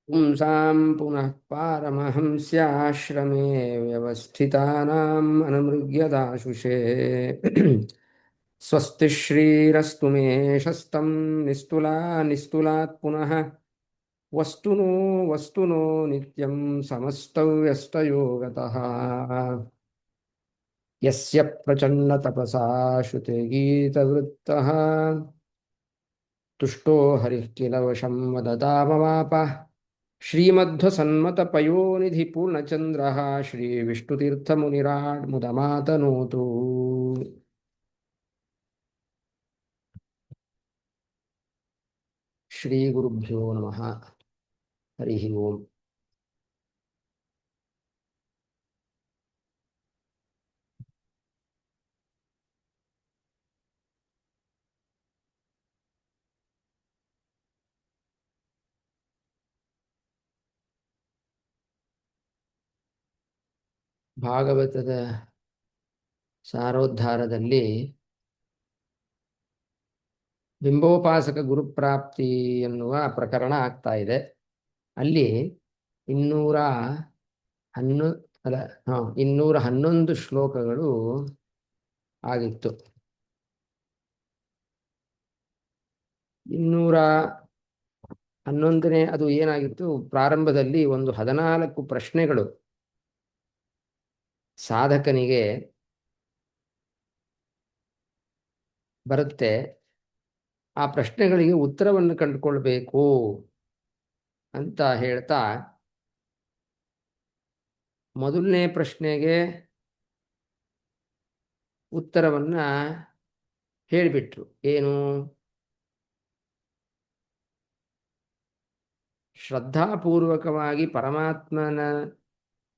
पुंसां पुनः पारमहंस्याश्रमे व्यवस्थितानाम् अनुमृग्यदाशुषे स्वस्ति श्रीरस्तु मे शस्तं निस्तुला निस्तुलात् पुनः वस्तुनो वस्तुनो नित्यं समस्तव्यस्तयो गतः यस्य प्रचण्डतपसा श्रुतिगीतवृत्तः तुष्टो हरिः किल वशं वदतामवाप श्रीमध्वसन्मतपयोनिधिपूर्णचन्द्रः श्रीविष्णुतीर्थमुनिराड् मुदमातनोतु। श्रीगुरुभ्यो नमः। हरिः ओम्। ಭಾಗವತದ ಸಾರೋದ್ಧಾರದಲ್ಲಿ ಬಿಂಬೋಪಾಸಕ ಗುರುಪ್ರಾಪ್ತಿ ಎನ್ನುವ ಪ್ರಕರಣ ಆಗ್ತಾ ಇದೆ. ಅಲ್ಲಿ 211 ಅಲ್ಲ 211 ಶ್ಲೋಕಗಳು ಆಗಿತ್ತು. 211ನೇ ಅದು ಏನಾಗಿತ್ತು, ಪ್ರಾರಂಭದಲ್ಲಿ ಒಂದು 14 ಪ್ರಶ್ನೆಗಳು ಸಾಧಕನಿಗೆ ಬರುತ್ತೆ. ಆ ಪ್ರಶ್ನೆಗಳಿಗೆ ಉತ್ತರವನ್ನು ಕಂಡುಕೊಳ್ಬೇಕು ಅಂತ ಹೇಳ್ತಾ, ಮೊದಲನೇ ಪ್ರಶ್ನೆಗೆ ಉತ್ತರವನ್ನ ಹೇಳಿಬಿಟ್ರು. ಏನು? ಶ್ರದ್ಧಾಪೂರ್ವಕವಾಗಿ ಪರಮಾತ್ಮನ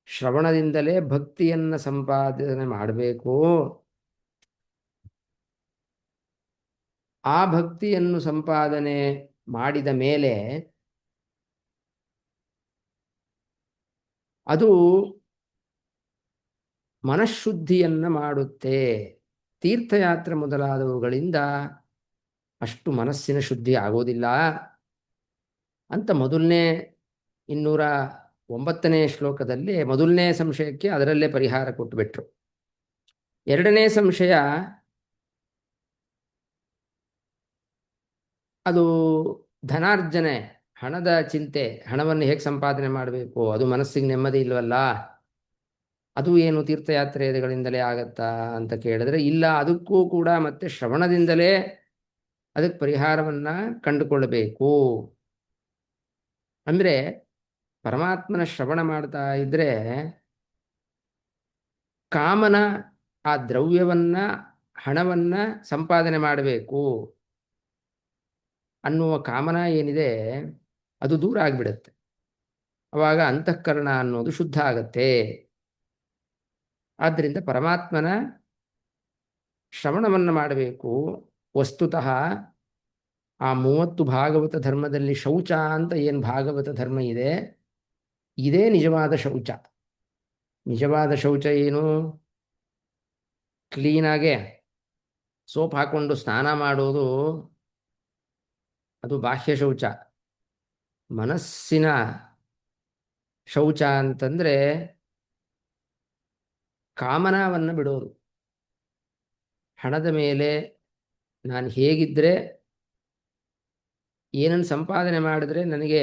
ಶ್ರವಣದಿಂದಲೇ ಭಕ್ತಿಯನ್ನ ಸಂಪಾದನೆ ಮಾಡಬೇಕು. ಆ ಭಕ್ತಿಯನ್ನು ಸಂಪಾದನೆ ಮಾಡಿದ ಮೇಲೆ ಅದು ಮನಃಶುದ್ಧಿಯನ್ನ ಮಾಡುತ್ತೆ. ತೀರ್ಥಯಾತ್ರೆ ಮೊದಲಾದವುಗಳಿಂದ ಅಷ್ಟು ಮನಸ್ಸಿನ ಶುದ್ಧಿ ಆಗೋದಿಲ್ಲ ಅಂತ ಮೊದಲನೇ 209ನೇ ಶ್ಲೋಕದಲ್ಲಿ ಮೊದಲನೇ ಸಂಶಯಕ್ಕೆ ಅದರಲ್ಲೇ ಪರಿಹಾರ ಕೊಟ್ಟುಬಿಟ್ರು. ಎರಡನೇ ಸಂಶಯ, ಅದು ಧನಾರ್ಜನೆ, ಹಣದ ಚಿಂತೆ, ಹಣವನ್ನು ಹೇಗೆ ಸಂಪಾದನೆ ಮಾಡಬೇಕು, ಅದು ಮನಸ್ಸಿಗೆ ನೆಮ್ಮದಿ ಇಲ್ವಲ್ಲ, ಅದು ಏನು ತೀರ್ಥಯಾತ್ರೆಗಳಿಂದಲೇ ಆಗತ್ತಾ ಅಂತ ಕೇಳಿದ್ರೆ ಇಲ್ಲ, ಅದಕ್ಕೂ ಕೂಡ ಮತ್ತೆ ಶ್ರವಣದಿಂದಲೇ ಅದಕ್ಕೆ ಪರಿಹಾರವನ್ನ ಕಂಡುಕೊಳ್ಳಬೇಕು. ಅಂದ್ರೆ ಪರಮಾತ್ಮನ ಶ್ರವಣ ಮಾಡ್ತಾ ಇದ್ರೆ ಕಾಮನ ಆ ದ್ರವ್ಯವನ್ನ ಹಣವನ್ನ ಸಂಪಾದನೆ ಮಾಡಬೇಕು ಅನ್ನುವ ಕಾಮನ ಏನಿದೆ ಅದು ದೂರ ಆಗಿಬಿಡುತ್ತೆ. ಅವಾಗ ಅಂತಃಕರಣ ಅನ್ನೋದು ಶುದ್ಧ ಆಗತ್ತೆ. ಆದ್ದರಿಂದ ಪರಮಾತ್ಮನ ಶ್ರವಣವನ್ನು ಮಾಡಬೇಕು. ವಸ್ತುತಃ ಆ 30 ಭಾಗವತ ಧರ್ಮದಲ್ಲಿ ಶೌಚ ಅಂತ ಏನು ಭಾಗವತ ಧರ್ಮ ಇದೆ, ಇದೇ ನಿಜವಾದ ಶೌಚ. ನಿಜವಾದ ಶೌಚ ಏನು? ಕ್ಲೀನಾಗೆ ಸೋಪ್ ಹಾಕೊಂಡು ಸ್ನಾನ ಮಾಡೋದು ಅದು ಬಾಹ್ಯ ಶೌಚ. ಮನಸ್ಸಿನ ಶೌಚ ಅಂತಂದ್ರೆ ಕಾಮನವನ್ನು ಬಿಡೋದು. ಹಣದ ಮೇಲೆ ನಾನು ಹೇಗಿದ್ರೆ, ಏನನ್ನು ಸಂಪಾದನೆ ಮಾಡಿದ್ರೆ ನನಗೆ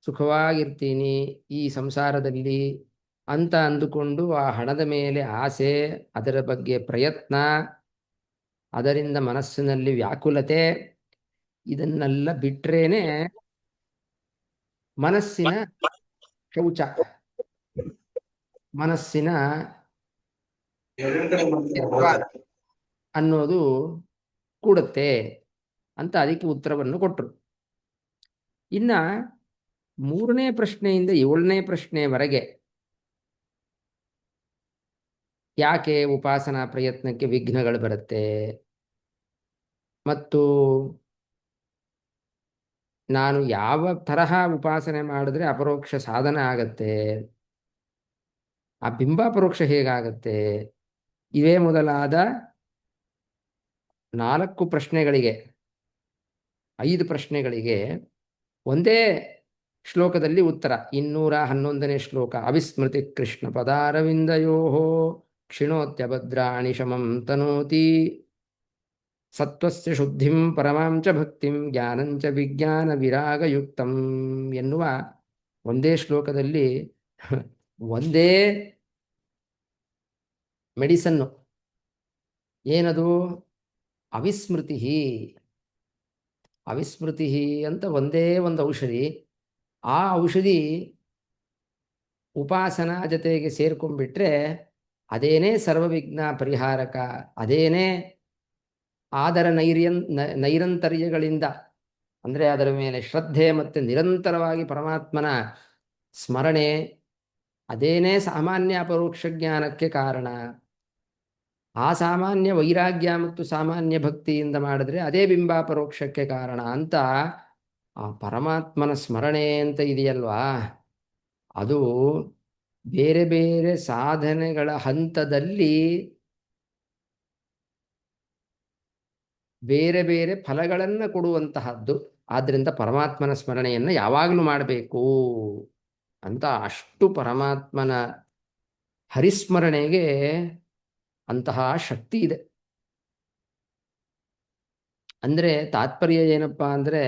ಸುಖವಾಗಿರ್ತೀನಿ ಈ ಸಂಸಾರದಲ್ಲಿ ಅಂತ ಅಂದುಕೊಂಡು ಆ ಹಣದ ಮೇಲೆ ಆಸೆ, ಅದರ ಬಗ್ಗೆ ಪ್ರಯತ್ನ, ಅದರಿಂದ ಮನಸ್ಸಿನಲ್ಲಿ ವ್ಯಾಕುಲತೆ, ಇದನ್ನೆಲ್ಲ ಬಿಟ್ರೇನೆ ಮನಸ್ಸಿನ ಶೌಚ, ಮನಸ್ಸಿನ ಅನ್ನೋದು ಕೂಡುತ್ತೆ ಅಂತ ಅದಕ್ಕೆ ಉತ್ತರವನ್ನು ಕೊಟ್ಟರು. ಇನ್ನ 3ನೇ ಪ್ರಶ್ನೆಯಿಂದ 7ನೇ ಪ್ರಶ್ನೆಯವರೆಗೆ ಯಾಕೆ ಉಪಾಸನಾ ಪ್ರಯತ್ನಕ್ಕೆ ವಿಘ್ನಗಳು ಬರುತ್ತೆ, ಮತ್ತು ನಾನು ಯಾವ ತರಹ ಉಪಾಸನೆ ಮಾಡಿದ್ರೆ ಅಪರೋಕ್ಷ ಸಾಧನ ಆಗತ್ತೆ, ಆ ಬಿಂಬಾಪರೋಕ್ಷ ಹೇಗಾಗತ್ತೆ, ಇವೇ ಮೊದಲಾದ 4 ಪ್ರಶ್ನೆಗಳಿಗೆ 5 ಪ್ರಶ್ನೆಗಳಿಗೆ ಒಂದೇ ಶ್ಲೋಕದಲ್ಲಿ ಉತ್ತರ. 211ನೇ ಶ್ಲೋಕ. ಅವಿಸ್ಮೃತಿ ಕೃಷ್ಣ ಪದಾರವಿಂದಯೋ ಕ್ಷಿಣೋತ್ಯಭದ್ರಾಣಿ ಶಮಂ ತನೋತಿ ಸತ್ವಸ್ಯ ಶುದ್ಧಿಂ ಪರಮಾಂಚ ಭಕ್ತಿಂ ಜ್ಞಾನಂಚ ವಿಜ್ಞಾನ ವಿರಾಗಯುಕ್ತಂ ಎನ್ನುವ ಒಂದೇ ಶ್ಲೋಕದಲ್ಲಿ ಒಂದೇ ಮೆಡಿಸನ್ನು. ಏನದು? ಅವಿಸ್ಮೃತಿ. ಅವಿಸ್ಮೃತಿ ಅಂತ ಒಂದೇ ಒಂದು ಔಷಧಿ. ಆ ಔಷಧಿ ಉಪಾಸನಾ ಜೊತೆಗೆ ಸೇರ್ಕೊಂಡ್ಬಿಟ್ರೆ ಅದೇನೇ ಸರ್ವವಿಘ್ನ ಪರಿಹಾರಕ, ಅದೇನೇ ಆದರ ನೈರಂತರ್ಯಗಳಿಂದ, ಅಂದರೆ ಅದರ ಮೇಲೆ ಶ್ರದ್ಧೆ ಮತ್ತು ನಿರಂತರವಾಗಿ ಪರಮಾತ್ಮನ ಸ್ಮರಣೆ, ಅದೇನೇ ಸಾಮಾನ್ಯ ಅಪರೋಕ್ಷ ಜ್ಞಾನಕ್ಕೆ ಕಾರಣ. ಆ ಸಾಮಾನ್ಯ ವೈರಾಗ್ಯ ಮತ್ತು ಸಾಮಾನ್ಯ ಭಕ್ತಿಯಿಂದ ಮಾಡಿದ್ರೆ ಅದೇ ಬಿಂಬಾಪರೋಕ್ಷಕ್ಕೆ ಕಾರಣ ಅಂತ ಆ ಪರಮಾತ್ಮನ ಸ್ಮರಣೆ ಅಂತ ಇದೆಯಲ್ವಾ, ಅದು ಬೇರೆ ಬೇರೆ ಸಾಧನೆಗಳ ಹಂತದಲ್ಲಿ ಬೇರೆ ಬೇರೆ ಫಲಗಳನ್ನು ಕೊಡುವಂತಹದ್ದು. ಆದ್ದರಿಂದ ಪರಮಾತ್ಮನ ಸ್ಮರಣೆಯನ್ನು ಯಾವಾಗಲೂ ಮಾಡಬೇಕು ಅಂತ, ಅಷ್ಟು ಪರಮಾತ್ಮನ ಹರಿಸ್ಮರಣೆಗೆ ಅಂತಹ ಶಕ್ತಿ ಇದೆ. ಅಂದರೆ ತಾತ್ಪರ್ಯ ಏನಪ್ಪ ಅಂದರೆ,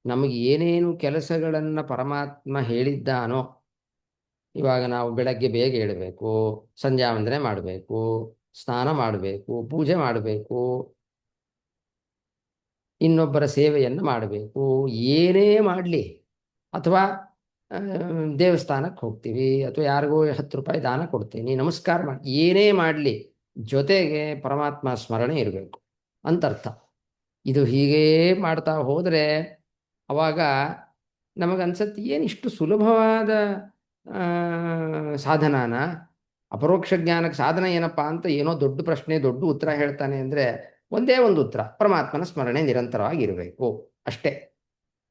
ನಮಗೆ ಏನೇನು ಕೆಲಸಗಳನ್ನು ಪರಮಾತ್ಮ ಹೇಳಿದ್ದಾನೋ, ಇವಾಗ ನಾವು ಬೆಳಗ್ಗೆ ಬೇಗ ಏಳಬೇಕು, ಸಂಧ್ಯಾ ವಂದನೆ ಮಾಡಬೇಕು, ಸ್ನಾನ ಮಾಡಬೇಕು, ಪೂಜೆ ಮಾಡಬೇಕು, ಇನ್ನೊಬ್ಬರ ಸೇವೆಯನ್ನು ಮಾಡಬೇಕು, ಏನೇ ಮಾಡಲಿ, ಅಥವಾ ದೇವಸ್ಥಾನಕ್ಕೆ ಹೋಗ್ತೀವಿ, ಅಥವಾ ಯಾರಿಗೋ 10 ರೂಪಾಯಿ ದಾನ ಕೊಡ್ತೀನಿ, ನಮಸ್ಕಾರ ಮಾಡಿ, ಏನೇ ಮಾಡಲಿ ಜೊತೆಗೆ ಪರಮಾತ್ಮ ಸ್ಮರಣೆ ಇರಬೇಕು ಅಂತರ್ಥ. ಇದು ಹೀಗೇ ಮಾಡ್ತಾ ಹೋದರೆ ಅವಾಗ ನಮಗನ್ಸತ್ತೆ, ಏನಿಷ್ಟು ಸುಲಭವಾದ ಸಾಧನಾನ, ಅಪರೋಕ್ಷ ಜ್ಞಾನಕ್ಕೆ ಸಾಧನ ಏನಪ್ಪ ಅಂತ ಏನೋ ದೊಡ್ಡ ಪ್ರಶ್ನೆ, ದೊಡ್ಡ ಉತ್ತರ ಹೇಳ್ತಾನೆ ಅಂದರೆ ಒಂದೇ ಒಂದು ಉತ್ತರ, ಪರಮಾತ್ಮನ ಸ್ಮರಣೆ ನಿರಂತರವಾಗಿರಬೇಕು ಅಷ್ಟೇ.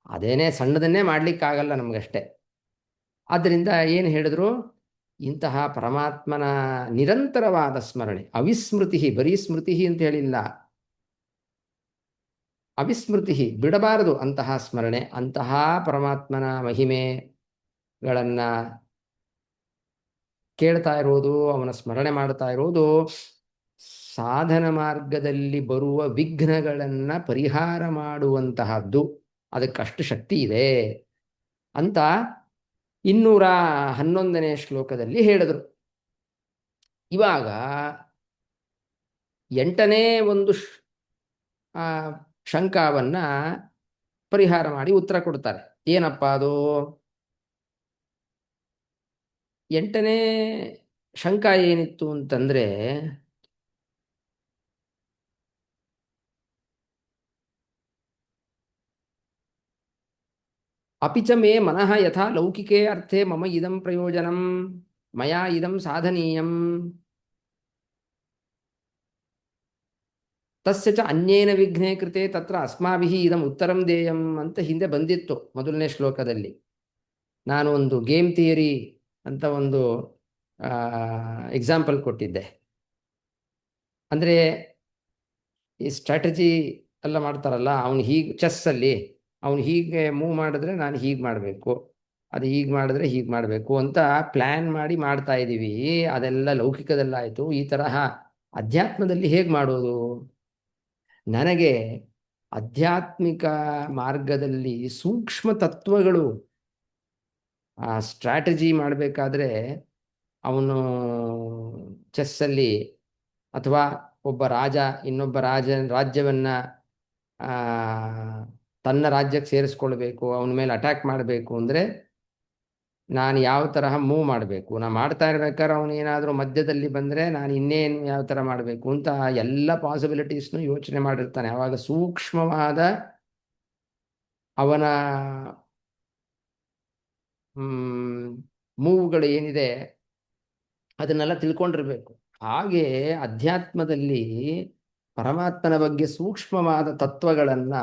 ಅದೇನೇ ಸಣ್ಣದನ್ನೇ ಮಾಡಲಿಕ್ಕಾಗಲ್ಲ ನಮಗಷ್ಟೇ. ಆದ್ದರಿಂದ ಏನು ಹೇಳಿದ್ರು, ಇಂತಹ ಪರಮಾತ್ಮನ ನಿರಂತರವಾದ ಸ್ಮರಣೆ, ಅವಿಸ್ಮೃತಿ, ಬರೀ ಸ್ಮೃತಿ ಅಂತ ಹೇಳಿಲ್ಲ, ಅವಿಸ್ಮೃತಿ, ಬಿಡಬಾರದು ಅಂತಹ ಸ್ಮರಣೆ. ಅಂತಹ ಪರಮಾತ್ಮನ ಮಹಿಮೆಗಳನ್ನು ಕೇಳ್ತಾ ಇರೋದು, ಅವನ ಸ್ಮರಣೆ ಮಾಡ್ತಾ ಇರೋದು, ಸಾಧನ ಮಾರ್ಗದಲ್ಲಿ ಬರುವ ವಿಘ್ನಗಳನ್ನು ಪರಿಹಾರ ಮಾಡುವಂತಹದ್ದು. ಅದಕ್ಕಷ್ಟು ಶಕ್ತಿ ಇದೆ ಅಂತ 211ನೇ ಶ್ಲೋಕದಲ್ಲಿ ಹೇಳಿದರು. ಇವಾಗ 8ನೇ ಒಂದು ಶಂಕಾವನ್ನ ಪರಿಹಾರ ಮಾಡಿ ಉತ್ತರ ಕೊಡ್ತಾರೆ. ಏನಪ್ಪ ಅದು? 8ನೇ ಶಂಕ ಏನಿತ್ತು ಅಂತಂದ್ರೆ, ಅಪಿಚ ಮೇ ಮನಃ ಯಥಾ ಲೌಕಿಕೆ ಅರ್ಥೆ ಮಮ ಇದಂ ಪ್ರಯೋಜನಂ ಮಯಾ ಇದಂ ಸಾಧನೀಯಂ ತಸ್ಯ ಚ ಅನ್ಯೇನ ವಿಘ್ನೇ ಕೃತೆ ತತ್ರ ಅಸ್ಮಾಭಿಃ ಇದಂ ಉತ್ತರಂ ದೇಯಂ ಅಂತ ಹಿಂದೆ ಬಂದಿತ್ತು ಮೊದಲನೇ ಶ್ಲೋಕದಲ್ಲಿ. ನಾನು ಒಂದು ಗೇಮ್ ಥಿಯರಿ ಅಂತ ಒಂದು ಎಕ್ಸಾಂಪಲ್ ಕೊಟ್ಟಿದ್ದೆ. ಅಂದರೆ ಈ ಸ್ಟ್ರಾಟಜಿ ಎಲ್ಲ ಮಾಡ್ತಾರಲ್ಲ, ಅವನು ಹೀಗೆ ಚೆಸ್ಸಲ್ಲಿ ಅವನು ಹೀಗೆ ಮೂವ್ ಮಾಡಿದ್ರೆ ನಾನು ಹೀಗೆ ಮಾಡಬೇಕು, ಅದು ಹೀಗೆ ಮಾಡಿದ್ರೆ ಹೀಗೆ ಮಾಡಬೇಕು ಅಂತ ಪ್ಲ್ಯಾನ್ ಮಾಡಿ ಮಾಡ್ತಾ ಇದ್ದೀವಿ. ಅದೆಲ್ಲ ಲೌಕಿಕದಲ್ಲಾಯಿತು. ಈ ತರಹ ಅಧ್ಯಾತ್ಮದಲ್ಲಿ ಹೇಗೆ ಮಾಡೋದು? ನನಗೆ ಆಧ್ಯಾತ್ಮಿಕ ಮಾರ್ಗದಲ್ಲಿ ಸೂಕ್ಷ್ಮ ತತ್ವಗಳು, ಆ ಸ್ಟ್ರಾಟಜಿ ಮಾಡಬೇಕಾದ್ರೆ ಅವನು ಚೆಸ್ಸಲ್ಲಿ, ಅಥವಾ ಒಬ್ಬ ರಾಜ ಇನ್ನೊಬ್ಬ ರಾಜ್ಯವನ್ನು ತನ್ನ ರಾಜ್ಯಕ್ಕೆ ಸೇರಿಸ್ಕೊಳ್ಬೇಕು, ಅವನ ಮೇಲೆ ಅಟ್ಯಾಕ್ ಮಾಡಬೇಕು ಅಂದರೆ ನಾನು ಯಾವ ತರಹ ಮೂವ್ ಮಾಡಬೇಕು, ನಾನು ಮಾಡ್ತಾ ಇರ್ಬೇಕಾದ್ರೆ ಅವನು ಏನಾದರೂ ಮಧ್ಯದಲ್ಲಿ ಬಂದರೆ ನಾನು ಇನ್ನೇನು ಯಾವ ಥರ ಮಾಡಬೇಕು ಅಂತ ಎಲ್ಲ ಪಾಸಿಬಿಲಿಟೀಸ್ನು ಯೋಚನೆ ಮಾಡಿರ್ತಾನೆ. ಆವಾಗ ಸೂಕ್ಷ್ಮವಾದ ಅವನ ಮೂವ್ಗಳು ಏನಿದೆ ಅದನ್ನೆಲ್ಲ ತಿಳ್ಕೊಂಡಿರ್ಬೇಕು. ಹಾಗೆ ಅಧ್ಯಾತ್ಮದಲ್ಲಿ ಪರಮಾತ್ಮನ ಬಗ್ಗೆ ಸೂಕ್ಷ್ಮವಾದ ತತ್ವಗಳನ್ನು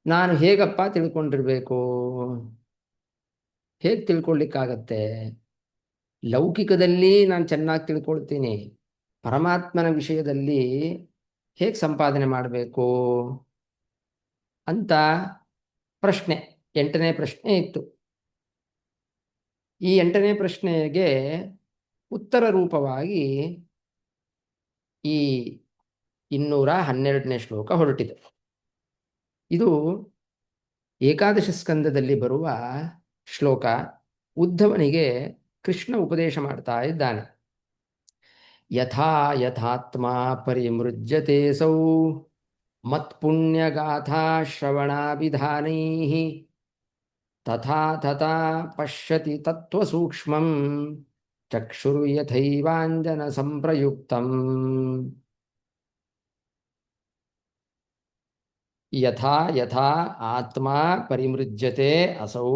ನಾನು ಹೇಗಪ್ಪ ತಿಳ್ಕೊಂಡಿರ್ಬೇಕು? ಹೇಗೆ ತಿಳ್ಕೊಳ್ಳಿಕ್ಕಾಗತ್ತೆ? ಲೌಕಿಕದಲ್ಲಿ ನಾನು ಚೆನ್ನಾಗಿ ತಿಳ್ಕೊಳ್ತೀನಿ, ಪರಮಾತ್ಮನ ವಿಷಯದಲ್ಲಿ ಹೇಗೆ ಸಂಪಾದನೆ ಮಾಡಬೇಕು? ಅಂತ ಪ್ರಶ್ನೆ, 8ನೇ ಪ್ರಶ್ನೆ ಇತ್ತು. ಈ 8ನೇ ಪ್ರಶ್ನೆಗೆ ಉತ್ತರ ರೂಪವಾಗಿ ಈ 212ನೇ ಶ್ಲೋಕ ಹೊರಟಿದೆ. ಇದು ಏಕಾದಶ ಸ್ಕಂದದಲ್ಲಿ ಬರುವ ಶ್ಲೋಕ. ಉದ್ಧವನಿಗೆ ಕೃಷ್ಣ ಉಪದೇಶ ಮಾಡ್ತಾ ಇದ್ದಾನೆ. ಯಥಾ ಯಥಾತ್ಮ ಪರಿಮೃಜ್ಯತೆ ಸೌ ಮತ್ಪುಣ್ಯಗಾಥಾ ಶ್ರವಣಾಭಿಧಾನೈ ತಥಾ ತಥಾ ಪಶ್ಯತಿ ತತ್ವಸೂಕ್ಷ್ಮಂ ಚಕ್ಷುರ್ಯಥೈವಾಂಜನ ಸಂಪ್ರಯುಕ್ತಂ. ಯಥಾ ಯಥಾ ಆತ್ಮ ಪರಿಮೃಜ್ಯತೆ ಅಸೌ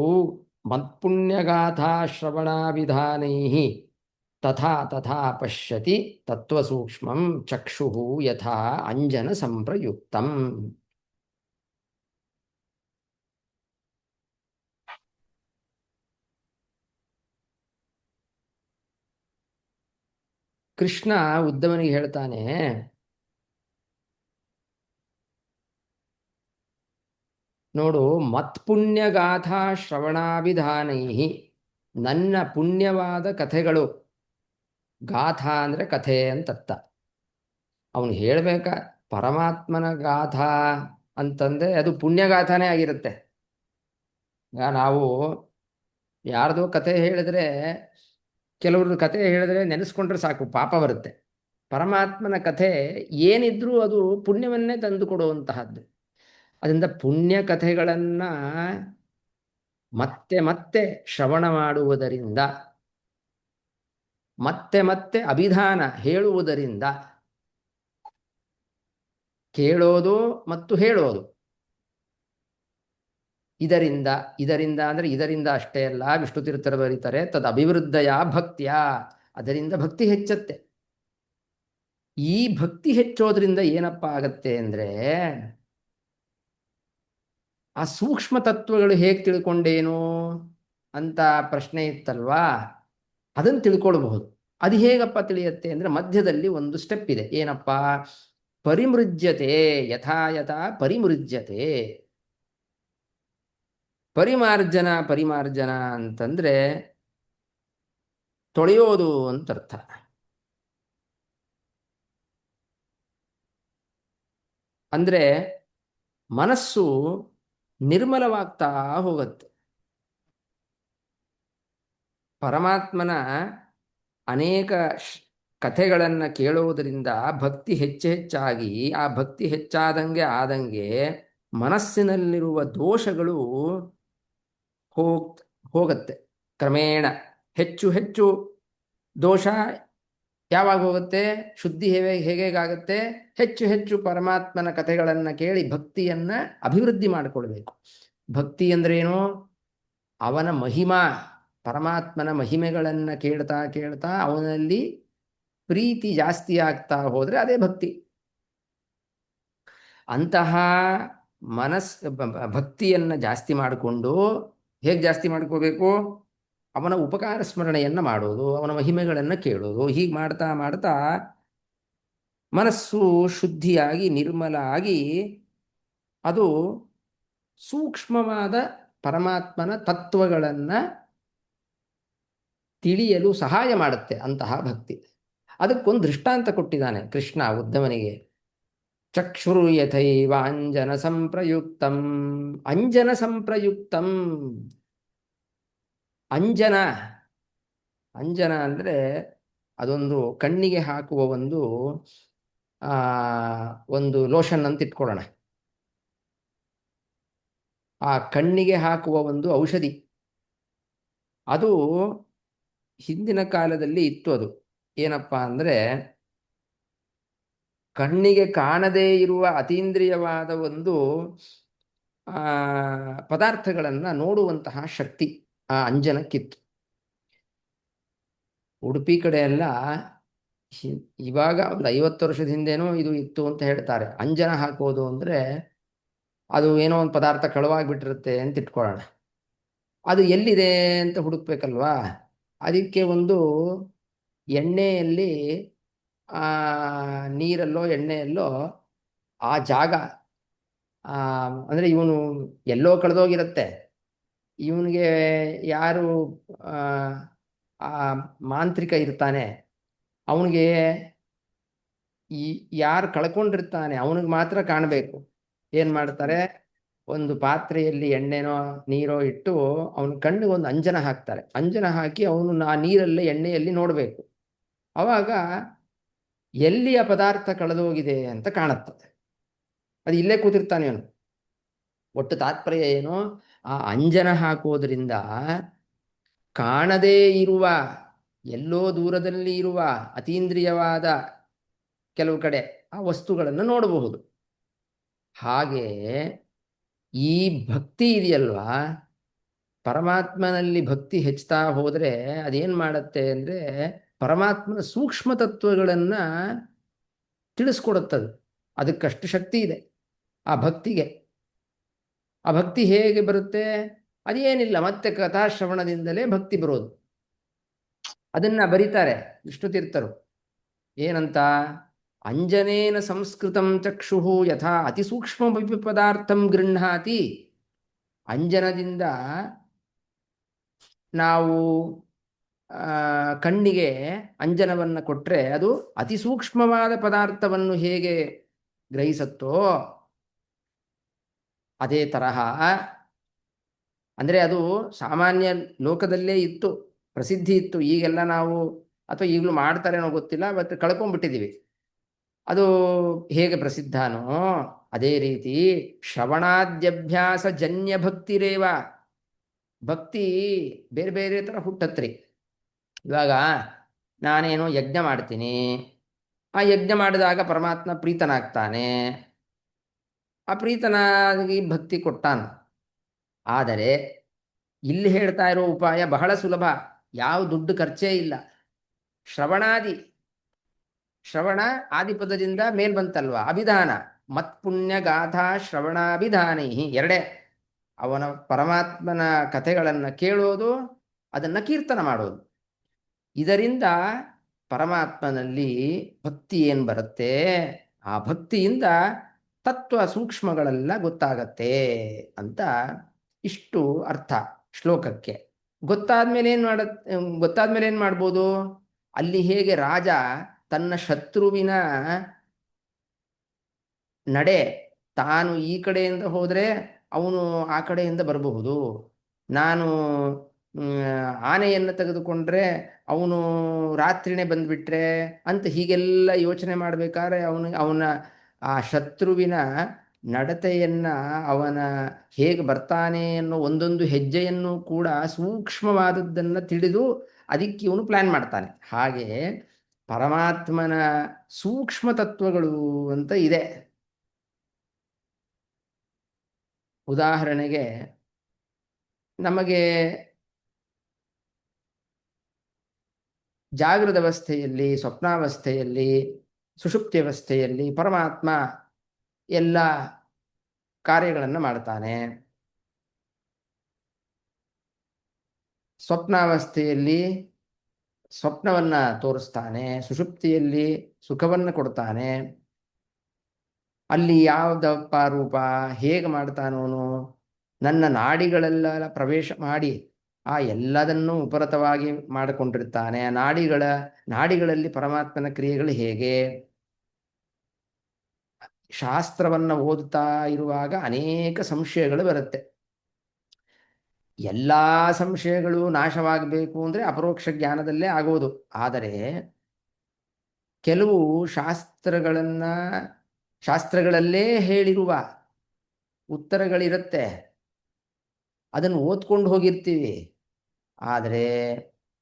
ಮತ್ಪುಣ್ಯಗಾಥಾ ಶ್ರವಣಾಭಿಧಾನೈ ತಥಾ ತಥಾ ಪಶ್ಯತಿ ತತ್ವಸೂಕ್ಷ್ಮಂ ಚಕ್ಷುಃ ಯಥಾ ಅಂಜನ ಸಂಪ್ರಯುಕ್ತಂ. ಕೃಷ್ಣ ಉದ್ಧವನಿಗೆ ಹೇಳ್ತಾನೆ, ನೋಡು, ಮತ್ಪುಣ್ಯಗಾಥಾ ಶ್ರವಣಾಭಿಧಾನೈ, ನನ್ನ ಪುಣ್ಯವಾದ ಕಥೆಗಳು, ಗಾಥಾ ಅಂದರೆ ಕಥೆ ಅಂತರ್ಥ. ಅವನು ಹೇಳಬೇಕ ಪರಮಾತ್ಮನ ಗಾಥಾ ಅಂತಂದರೆ ಅದು ಪುಣ್ಯಗಾಥಾನೇ ಆಗಿರುತ್ತೆ. ಈಗ ನಾವು ಯಾರ್ದೋ ಕಥೆ ಹೇಳಿದ್ರೆ, ಕೆಲವ್ರದ್ದು ಕಥೆ ಹೇಳಿದ್ರೆ ನೆನೆಸ್ಕೊಂಡ್ರೆ ಸಾಕು, ಪಾಪ ಬರುತ್ತೆ. ಪರಮಾತ್ಮನ ಕಥೆ ಏನಿದ್ರೂ ಅದು ಪುಣ್ಯವನ್ನೇ ತಂದು ಕೊಡುವಂತಹದ್ದು. ಅದರಿಂದ ಪುಣ್ಯ ಕಥೆಗಳನ್ನು ಮತ್ತೆ ಮತ್ತೆ ಶ್ರವಣ ಮಾಡುವುದರಿಂದ, ಮತ್ತೆ ಮತ್ತೆ ಅಭಿಧಾನ ಹೇಳುವುದರಿಂದ, ಕೇಳೋದು ಮತ್ತು ಹೇಳೋದು, ಇದರಿಂದ ಇದರಿಂದ ಅಂದರೆ ಇದರಿಂದ ಅಷ್ಟೇ ಅಲ್ಲ, ವಿಷ್ಣು ತೀರ್ಥರು ಬರೀತಾರೆ ತದ್ ಅಭಿವೃದ್ಧಯ ಭಕ್ತಿಯ, ಅದರಿಂದ ಭಕ್ತಿ ಹೆಚ್ಚತ್ತೆ. ಈ ಭಕ್ತಿ ಹೆಚ್ಚೋದ್ರಿಂದ ಏನಪ್ಪ ಆಗತ್ತೆ ಅಂದರೆ, ಆ ಸೂಕ್ಷ್ಮ ತತ್ವಗಳು ಹೇಗೆ ತಿಳ್ಕೊಂಡೇನು ಅಂತ ಪ್ರಶ್ನೆ ಇತ್ತಲ್ವಾ, ಅದನ್ನು ತಿಳ್ಕೊಳ್ಬಹುದು. ಅದು ಹೇಗಪ್ಪ ತಿಳಿಯತ್ತೆ ಅಂದರೆ, ಮಧ್ಯದಲ್ಲಿ ಒಂದು ಸ್ಟೆಪ್ ಇದೆ. ಏನಪ್ಪ? ಪರಿಮೃಜ್ಯತೆ, ಯಥಾ ಯಥಾ ಪರಿಮೃಜ್ಯತೆ. ಪರಿಮಾರ್ಜನ, ಪರಿಮಾರ್ಜನ ಅಂತಂದ್ರೆ ತೊಳೆಯೋದು ಅಂತರ್ಥ. ಅಂದರೆ ಮನಸ್ಸು ನಿರ್ಮಲವಾಗ್ತಾ ಹೋಗುತ್ತೆ. ಪರಮಾತ್ಮನ ಅನೇಕ ಕಥೆಗಳನ್ನು ಕೇಳುವುದರಿಂದ ಭಕ್ತಿ ಹೆಚ್ಚಾಗಿ, ಆ ಭಕ್ತಿ ಹೆಚ್ಚಾದಂಗೆ ಆದಂಗೆ ಮನಸ್ಸಿನಲ್ಲಿರುವ ದೋಷಗಳು ಹೋಗುತ್ತೆ. ಕ್ರಮೇಣ ಹೆಚ್ಚು ಹೆಚ್ಚು ದೋಷ ಯಾವಾಗ ಹೋಗುತ್ತೆ? ಶುದ್ಧಿ ಹೇಗಾಗುತ್ತೆ? ಹೆಚ್ಚು ಹೆಚ್ಚು ಪರಮಾತ್ಮನ ಕಥೆಗಳನ್ನು ಕೇಳಿ ಭಕ್ತಿಯನ್ನು ಅಭಿವೃದ್ಧಿ ಮಾಡಿಕೊಳ್ಬೇಕು. ಭಕ್ತಿ ಅಂದ್ರೇನು? ಅವನ ಮಹಿಮಾ, ಪರಮಾತ್ಮನ ಮಹಿಮೆಗಳನ್ನು ಕೇಳ್ತಾ ಕೇಳ್ತಾ ಅವನಲ್ಲಿ ಪ್ರೀತಿ ಜಾಸ್ತಿ ಆಗ್ತಾ ಹೋದರೆ ಅದೇ ಭಕ್ತಿ. ಅಂತಹ ಭಕ್ತಿಯನ್ನು ಜಾಸ್ತಿ ಮಾಡಿಕೊಂಡು, ಹೇಗೆ ಜಾಸ್ತಿ ಮಾಡ್ಕೋಬೇಕು? ಅವನ ಉಪಕಾರ ಸ್ಮರಣೆಯನ್ನು ಮಾಡೋದು, ಅವನ ಮಹಿಮೆಗಳನ್ನು ಕೇಳೋದು. ಹೀಗೆ ಮಾಡ್ತಾ ಮಾಡ್ತಾ ಮನಸ್ಸು ಶುದ್ಧಿಯಾಗಿ ನಿರ್ಮಲ ಆಗಿ ಅದು ಸೂಕ್ಷ್ಮವಾದ ಪರಮಾತ್ಮನ ತತ್ವಗಳನ್ನು ತಿಳಿಯಲು ಸಹಾಯ ಮಾಡುತ್ತೆ ಅಂತಹ ಭಕ್ತಿ. ಅದಕ್ಕೊಂದು ದೃಷ್ಟಾಂತ ಕೊಟ್ಟಿದ್ದಾನೆ ಕೃಷ್ಣ ಉದ್ಧವನಿಗೆ. ಚಕ್ಷುರು ಯಥೈವ ಅಂಜನ ಸಂಪ್ರಯುಕ್ತಂ. ಅಂಜನ ಸಂಪ್ರಯುಕ್ತಂ. ಅಂಜನ, ಅಂಜನ ಅಂದರೆ ಅದೊಂದು ಕಣ್ಣಿಗೆ ಹಾಕುವ ಒಂದು ಲೋಷನ್ ಅಂತ ಇಟ್ಕೊಳ್ಳೋಣ. ಆ ಕಣ್ಣಿಗೆ ಹಾಕುವ ಒಂದು ಔಷಧಿ. ಅದು ಹಿಂದಿನ ಕಾಲದಲ್ಲಿ ಇತ್ತು. ಅದು ಏನಪ್ಪ ಅಂದರೆ, ಕಣ್ಣಿಗೆ ಕಾಣದೇ ಇರುವ ಅತೀಂದ್ರಿಯವಾದ ಒಂದು ಪದಾರ್ಥಗಳನ್ನು ನೋಡುವಂತಹ ಶಕ್ತಿ ಆ ಅಂಜನಕ್ಕಿತ್ತು. ಉಡುಪಿ ಕಡೆ ಎಲ್ಲ ಇವಾಗ ಒಂದು 50 ವರ್ಷದ ಹಿಂದೆನೋ ಇದು ಇತ್ತು ಅಂತ ಹೇಳ್ತಾರೆ. ಅಂಜನ ಹಾಕೋದು ಅಂದರೆ ಅದು ಏನೋ ಒಂದು ಪದಾರ್ಥ ಕಳುವಾಗಿಬಿಟ್ಟಿರುತ್ತೆ ಅಂತ ಇಟ್ಕೊಳ್ಳೋಣ. ಅದು ಎಲ್ಲಿದೆ ಅಂತ ಹುಡುಕ್ಬೇಕಲ್ವಾ? ಅದಕ್ಕೆ ಒಂದು ಎಣ್ಣೆಯಲ್ಲಿ, ನೀರಲ್ಲೋ ಎಣ್ಣೆಯಲ್ಲೋ ಆ ಜಾಗ ಅಂದರೆ ಇವನು ಎಲ್ಲೋ ಕಳೆದೋಗಿರುತ್ತೆ. ಇವನಿಗೆ ಯಾರು ಆ, ಆ ಮಾಂತ್ರಿಕ ಇರ್ತಾನೆ, ಅವನಿಗೆ ಈ ಯಾರು ಕಳ್ಕೊಂಡಿರ್ತಾನೆ ಅವನಿಗೆ ಮಾತ್ರ ಕಾಣಬೇಕು. ಏನು ಮಾಡ್ತಾರೆ, ಒಂದು ಪಾತ್ರೆಯಲ್ಲಿ ಎಣ್ಣೆನೋ ನೀರೋ ಇಟ್ಟು ಅವನ ಕಣ್ಣಿಗೆ ಒಂದು ಅಂಜನ ಹಾಕ್ತಾರೆ. ಅಂಜನ ಹಾಕಿ ಅವನು ಆ ನೀರಲ್ಲಿ ಎಣ್ಣೆಯಲ್ಲಿ ನೋಡಬೇಕು. ಅವಾಗ ಎಲ್ಲಿಯ ಪದಾರ್ಥ ಕಳೆದೋಗಿದೆ ಅಂತ ಕಾಣುತ್ತದೆ. ಅದು ಇಲ್ಲೇ ಕೂತಿರ್ತಾನೆ ಅವನು. ಒಟ್ಟು ತಾತ್ಪರ್ಯ ಏನು, ಆ ಅಂಜನ ಹಾಕೋದ್ರಿಂದ ಕಾಣದೇ ಇರುವ, ಎಲ್ಲೋ ದೂರದಲ್ಲಿ ಇರುವ ಅತೀಂದ್ರಿಯವಾದ ಕೆಲವು ಕಡೆ ಆ ವಸ್ತುಗಳನ್ನು ನೋಡಬಹುದು. ಹಾಗೆ ಈ ಭಕ್ತಿ ಇದೆಯಲ್ವಾ, ಪರಮಾತ್ಮನಲ್ಲಿ ಭಕ್ತಿ ಹೆಚ್ಚುತ್ತಾ ಹೋದರೆ ಅದೇನು ಮಾಡುತ್ತೆ ಅಂದರೆ ಪರಮಾತ್ಮನ ಸೂಕ್ಷ್ಮ ತತ್ವಗಳನ್ನು ತಿಳಿಸ್ಕೊಡುತ್ತದೆ. ಅದಕ್ಕಷ್ಟು ಶಕ್ತಿ ಇದೆ ಆ ಭಕ್ತಿಗೆ. ಆ ಭಕ್ತಿ ಹೇಗೆ ಬರುತ್ತೆ? ಅದೇನಿಲ್ಲ, ಮತ್ತೆ ಕಥಾಶ್ರವಣದಿಂದಲೇ ಭಕ್ತಿ ಬರೋದು. ಅದನ್ನ ಬರೀತಾರೆ ವಿಷ್ಣುತೀರ್ಥರು. ಏನಂತ? ಅಂಜನೇನ ಸಂಸ್ಕೃತಂ ಚಕ್ಷು ಯಥಾ ಅತಿಸೂಕ್ಷ್ಮ ಪದಾರ್ಥಂ ಗೃಹ್ಣಾತಿ. ಅಂಜನದಿಂದ ನಾವು ಕಣ್ಣಿಗೆ ಅಂಜನವನ್ನು ಕೊಟ್ಟರೆ ಅದು ಅತಿ ಸೂಕ್ಷ್ಮವಾದ ಪದಾರ್ಥವನ್ನು ಹೇಗೆ ಗ್ರಹಿಸುತ್ತೋ ಅದೇ ತರಹ, ಅಂದರೆ ಅದು ಸಾಮಾನ್ಯ ಲೋಕದಲ್ಲೇ ಇತ್ತು, ಪ್ರಸಿದ್ಧಿ ಇತ್ತು. ಈಗೆಲ್ಲ ನಾವು, ಅಥವಾ ಈಗಲೂ ಮಾಡ್ತಾರೇನೋ ಗೊತ್ತಿಲ್ಲ, ಬಟ್ ಕಳ್ಕೊಂಡ್ಬಿಟ್ಟಿದ್ದೀವಿ. ಅದು ಹೇಗೆ ಪ್ರಸಿದ್ಧನೋ ಅದೇ ರೀತಿ ಶ್ರವಣಾದ್ಯಭ್ಯಾಸ ಜನ್ಯ ಭಕ್ತಿರೇವ. ಭಕ್ತಿ ಬೇರೆ ಬೇರೆ ಥರ ಹುಟ್ಟತ್ರಿ. ಇವಾಗ ನಾನೇನೋ ಯಜ್ಞ ಮಾಡ್ತೀನಿ, ಆ ಯಜ್ಞ ಮಾಡಿದಾಗ ಪರಮಾತ್ಮ ಪ್ರೀತನಾಗ್ತಾನೆ, ಆ ಪ್ರೀತನಾಗಿ ಭಕ್ತಿ ಕೊಟ್ಟಾನ. ಆದರೆ ಇಲ್ಲಿ ಹೇಳ್ತಾ ಇರೋ ಉಪಾಯ ಬಹಳ ಸುಲಭ, ಯಾವ ದುಡ್ಡು ಖರ್ಚೇ ಇಲ್ಲ. ಶ್ರವಣಾದಿ, ಶ್ರವಣ ಆದಿಪದದಿಂದ ಮೇಲ್ ಬಂತಲ್ವಾ, ಅಭಿಧಾನ. ಮತ್ಪುಣ್ಯ ಗಾಥಾ ಶ್ರವಣಾಭಿಧಾನೈ, ಎರಡೇ. ಅವನ ಪರಮಾತ್ಮನ ಕಥೆಗಳನ್ನು ಕೇಳೋದು, ಅದನ್ನು ಕೀರ್ತನ ಮಾಡೋದು. ಇದರಿಂದ ಪರಮಾತ್ಮನಲ್ಲಿ ಭಕ್ತಿ ಏನು ಬರುತ್ತೆ, ಆ ಭಕ್ತಿಯಿಂದ ತತ್ವ ಸೂಕ್ಷ್ಮಗಳೆಲ್ಲ ಗೊತ್ತಾಗತ್ತೆ ಅಂತ ಇಷ್ಟು ಅರ್ಥ ಶ್ಲೋಕಕ್ಕೆ. ಗೊತ್ತಾದ್ಮೇಲೆ ಏನು ಮಾಡ್ಬೋದು? ಅಲ್ಲಿ ಹೇಗೆ ರಾಜ ತನ್ನ ಶತ್ರುವಿನ ನಡೆ, ತಾನು ಈ ಕಡೆಯಿಂದ ಹೋದರೆ ಅವನು ಆ ಕಡೆಯಿಂದ ಬರಬಹುದು, ನಾನು ಆನೆಯನ್ನು ತೆಗೆದುಕೊಂಡ್ರೆ ಅವನು ರಾತ್ರಿನೇ ಬಂದುಬಿಟ್ರೆ ಅಂತ ಹೀಗೆಲ್ಲ ಯೋಚನೆ ಮಾಡಬೇಕಾದ್ರೆ ಅವನ ಆ ಶತ್ರುವಿನ ನಡತೆಯನ್ನು, ಅವನ ಹೇಗೆ ಬರ್ತಾನೆ ಅನ್ನೋ ಒಂದೊಂದು ಹೆಜ್ಜೆಯನ್ನು ಕೂಡ ಸೂಕ್ಷ್ಮವಾದದ್ದನ್ನು ತಿಳಿದು ಅದಕ್ಕೆ ಇವನು ಪ್ಲ್ಯಾನ್ ಮಾಡ್ತಾನೆ. ಹಾಗೆ ಪರಮಾತ್ಮನ ಸೂಕ್ಷ್ಮ ತತ್ವಗಳು ಅಂತ ಇದೆ. ಉದಾಹರಣೆಗೆ ನಮಗೆ ಜಾಗೃತ ಅವಸ್ಥೆಯಲ್ಲಿ, ಸ್ವಪ್ನಾವಸ್ಥೆಯಲ್ಲಿ, ಸುಷುಪ್ತಿ ಅವಸ್ಥೆಯಲ್ಲಿ ಪರಮಾತ್ಮ ಎಲ್ಲ ಕಾರ್ಯಗಳನ್ನು ಮಾಡ್ತಾನೆ. ಸ್ವಪ್ನಾವಸ್ಥೆಯಲ್ಲಿ ಸ್ವಪ್ನವನ್ನು ತೋರಿಸ್ತಾನೆ, ಸುಷುಪ್ತಿಯಲ್ಲಿ ಸುಖವನ್ನು ಕೊಡ್ತಾನೆ. ಅಲ್ಲಿ ಯಾವುದಪ್ಪ ರೂಪ, ಹೇಗೆ ಮಾಡ್ತಾನೋನು, ನನ್ನ ನಾಡಿಗಳೆಲ್ಲ ಪ್ರವೇಶ ಮಾಡಿ ಆ ಎಲ್ಲದನ್ನೂ ಉಪರತವಾಗಿ ಮಾಡಿಕೊಂಡಿರ್ತಾನೆ. ನಾಡಿಗಳಲ್ಲಿ ಪರಮಾತ್ಮನ ಕ್ರಿಯೆಗಳು ಹೇಗೆ, ಶಾಸ್ತ್ರವನ್ನು ಓದುತ್ತಾ ಇರುವಾಗ ಅನೇಕ ಸಂಶಯಗಳು ಬರುತ್ತೆ. ಎಲ್ಲ ಸಂಶಯಗಳು ನಾಶವಾಗಬೇಕು ಅಂದರೆ ಅಪರೋಕ್ಷ ಜ್ಞಾನದಲ್ಲೇ ಆಗೋದು. ಆದರೆ ಕೆಲವು ಶಾಸ್ತ್ರಗಳಲ್ಲೇ ಹೇಳಿರುವ ಉತ್ತರಗಳಿರುತ್ತೆ, ಅದನ್ನು ಓದ್ಕೊಂಡು ಹೋಗಿರ್ತೀವಿ, ಆದರೆ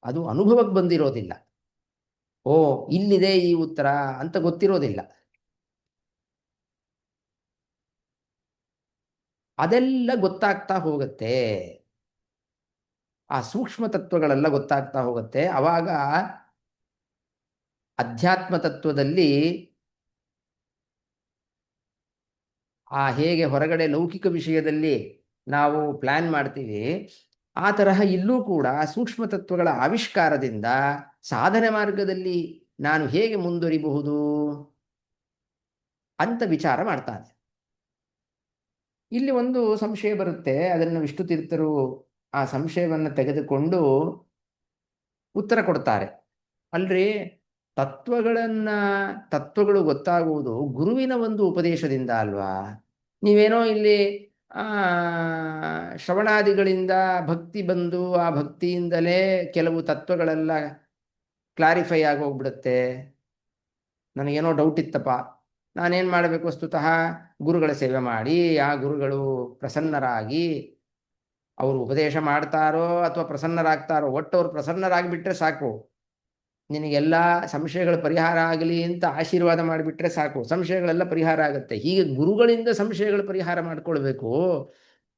ಅದು ಅನುಭವಕ್ಕೆ ಬಂದಿರೋದಿಲ್ಲ. ಓ, ಇಲ್ಲಿದೆ ಈ ಉತ್ತರ ಅಂತ ಗೊತ್ತಿರೋದಿಲ್ಲ. ಅದೆಲ್ಲ ಗೊತ್ತಾಗ್ತಾ ಹೋಗುತ್ತೆ, ಆ ಸೂಕ್ಷ್ಮ ತತ್ವಗಳೆಲ್ಲ ಗೊತ್ತಾಗ್ತಾ ಹೋಗುತ್ತೆ. ಆವಾಗ ಅಧ್ಯಾತ್ಮ ತತ್ವದಲ್ಲಿ ಹೇಗೆ ಹೊರಗಡೆ ಲೌಕಿಕ ವಿಷಯದಲ್ಲಿ ನಾವು ಪ್ಲ್ಯಾನ್ ಮಾಡ್ತೀವಿ, ಆ ತರಹ ಇಲ್ಲೂ ಕೂಡ ಸೂಕ್ಷ್ಮ ತತ್ವಗಳ ಆವಿಷ್ಕಾರದಿಂದ ಸಾಧನೆ ಮಾರ್ಗದಲ್ಲಿ ನಾನು ಹೇಗೆ ಮುಂದುವರಿಬಹುದು ಅಂತ ವಿಚಾರ ಮಾಡ್ತಾನೆ. ಇಲ್ಲಿ ಒಂದು ಸಂಶಯ ಬರುತ್ತೆ. ಅದನ್ನು ವಿಷ್ಣು ತೀರ್ಥರು ಆ ಸಂಶಯವನ್ನು ತೆಗೆದುಕೊಂಡು ಉತ್ತರ ಕೊಡ್ತಾರೆ. ಅಲ್ರಿ, ತತ್ವಗಳನ್ನ ತತ್ವಗಳು ಗೊತ್ತಾಗುವುದು ಗುರುವಿನ ಒಂದು ಉಪದೇಶದಿಂದ ಅಲ್ವಾ? ನೀವೇನೋ ಇಲ್ಲಿ ಆ ಶ್ರವಣಾದಿಗಳಿಂದ ಭಕ್ತಿ ಬಂದು ಆ ಭಕ್ತಿಯಿಂದಲೇ ಕೆಲವು ತತ್ವಗಳೆಲ್ಲ ಕ್ಲಾರಿಫೈ ಆಗಿ ಹೋಗ್ಬಿಡುತ್ತೆ. ನನಗೇನೋ ಡೌಟ್ ಇತ್ತಪ್ಪ, ನಾನೇನು ಮಾಡಬೇಕು? ವಸ್ತುತಃ ಗುರುಗಳ ಸೇವೆ ಮಾಡಿ ಆ ಗುರುಗಳು ಪ್ರಸನ್ನರಾಗಿ ಅವರು ಉಪದೇಶ ಮಾಡ್ತಾರೋ ಅಥವಾ ಪ್ರಸನ್ನರಾಗ್ತಾರೋ, ಒಟ್ಟು ಅವ್ರು ಪ್ರಸನ್ನರಾಗಿಬಿಟ್ರೆ ಸಾಕು, ನಿನಗೆಲ್ಲ ಸಂಶಯಗಳ ಪರಿಹಾರ ಆಗಲಿ ಅಂತ ಆಶೀರ್ವಾದ ಮಾಡಿಬಿಟ್ರೆ ಸಾಕು, ಸಂಶಯಗಳೆಲ್ಲ ಪರಿಹಾರ ಆಗುತ್ತೆ. ಹೀಗೆ ಗುರುಗಳಿಂದ ಸಂಶಯಗಳ ಪರಿಹಾರ ಮಾಡ್ಕೊಳ್ಬೇಕು.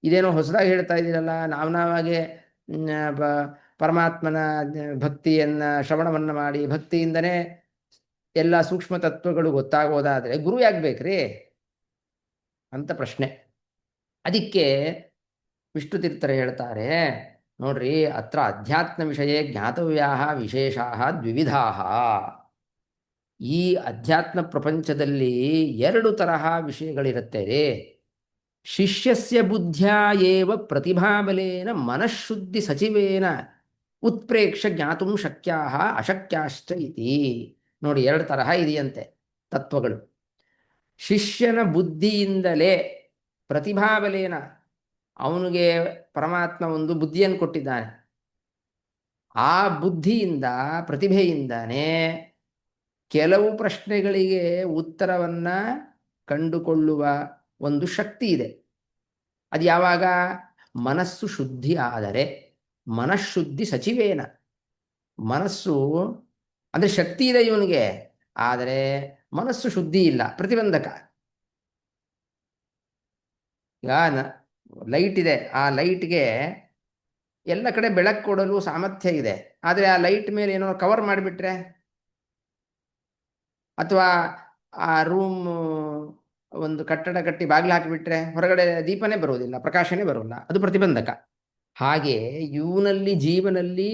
ಇದೇನೋ ಹೊಸದಾಗಿ ಹೇಳ್ತಾ ಇದ್ದೀರಲ್ಲ, ನಾವಾಗೆ ಪರಮಾತ್ಮನ ಭಕ್ತಿಯನ್ನ ಶ್ರವಣವನ್ನು ಮಾಡಿ ಭಕ್ತಿಯಿಂದನೇ ಎಲ್ಲ ಸೂಕ್ಷ್ಮ ತತ್ವಗಳು ಗೊತ್ತಾಗೋದಾದ್ರೆ ಗುರು ಯಾಕೆ ಬೇಕ್ರಿ ಅಂತ ಪ್ರಶ್ನೆ. ಅದಕ್ಕೆ ವಿಷ್ಣು ತೀರ್ಥರು ಹೇಳ್ತಾರೆ, ನೋಡ್ರಿ, ಅತ್ರ ಅಧ್ಯಾತ್ಮ ವಿಷಯ ಜ್ಞಾತವ್ಯಾ ವಿಶೇಷಾ ದ್ವಿವಿಧಾ. ಈ ಅಧ್ಯಾತ್ಮ ಪ್ರಪಂಚದಲ್ಲಿ ಎರಡು ತರಹ ವಿಷಯಗಳಿರುತ್ತೆ ರೀ. ಶಿಷ್ಯಸ್ಯ ಬುದ್ಧ್ಯಾ ಏವ ಪ್ರತಿಭಾಬಲೇನ ಮನಃಶುದ್ಧಿ ಸಚಿವೇನ ಉತ್ಪ್ರೇಕ್ಷ ಜ್ಞಾತುಂ ಶಕ್ಯಾ ಅಶಕ್ಯಾಶ್ಚ ಇತಿ. ನೋಡಿ, ಎರಡು ತರಹ ಇದೆಯಂತೆ ತತ್ವಗಳು. ಶಿಷ್ಯನ ಬುದ್ಧಿಯಿಂದಲೇ, ಪ್ರತಿಭಾಬಲೇನ, ಅವನಿಗೆ ಪರಮಾತ್ಮ ಒಂದು ಬುದ್ಧಿಯನ್ನು ಕೊಟ್ಟಿದ್ದಾನೆ, ಆ ಬುದ್ಧಿಯಿಂದ ಪ್ರತಿಭೆಯಿಂದಾನೇ ಕೆಲವು ಪ್ರಶ್ನೆಗಳಿಗೆ ಉತ್ತರವನ್ನ ಕಂಡುಕೊಳ್ಳುವ ಒಂದು ಶಕ್ತಿ ಇದೆ. ಅದು ಯಾವಾಗ? ಮನಸ್ಸು ಶುದ್ಧಿ ಆದರೆ. ಮನಃಶುದ್ಧಿ ಸಚಿವೇನ, ಮನಸ್ಸು ಅಂದರೆ ಶಕ್ತಿ ಇದೆ ಇವನಿಗೆ, ಆದರೆ ಮನಸ್ಸು ಶುದ್ಧಿ ಇಲ್ಲ, ಪ್ರತಿಬಂಧಕ. ಈಗ ಲೈಟ್ ಇದೆ, ಆ ಲೈಟ್ಗೆ ಎಲ್ಲ ಕಡೆ ಬೆಳಕು ಕೊಡಲು ಸಾಮರ್ಥ್ಯ ಇದೆ, ಆದರೆ ಆ ಲೈಟ್ ಮೇಲೆ ಏನೋ ಕವರ್ ಮಾಡಿಬಿಟ್ರೆ, ಅಥವಾ ಆ ರೂಮ್ ಒಂದು ಕಟ್ಟಡ ಕಟ್ಟಿ ಬಾಗಿಲು ಹಾಕಿಬಿಟ್ರೆ ಹೊರಗಡೆ ದೀಪನೇ ಬರುವುದಿಲ್ಲ, ಪ್ರಕಾಶನೇ ಬರೋಲ್ಲ, ಅದು ಪ್ರತಿಬಂಧಕ. ಹಾಗೆ ಇವನಲ್ಲಿ, ಜೀವನಲ್ಲಿ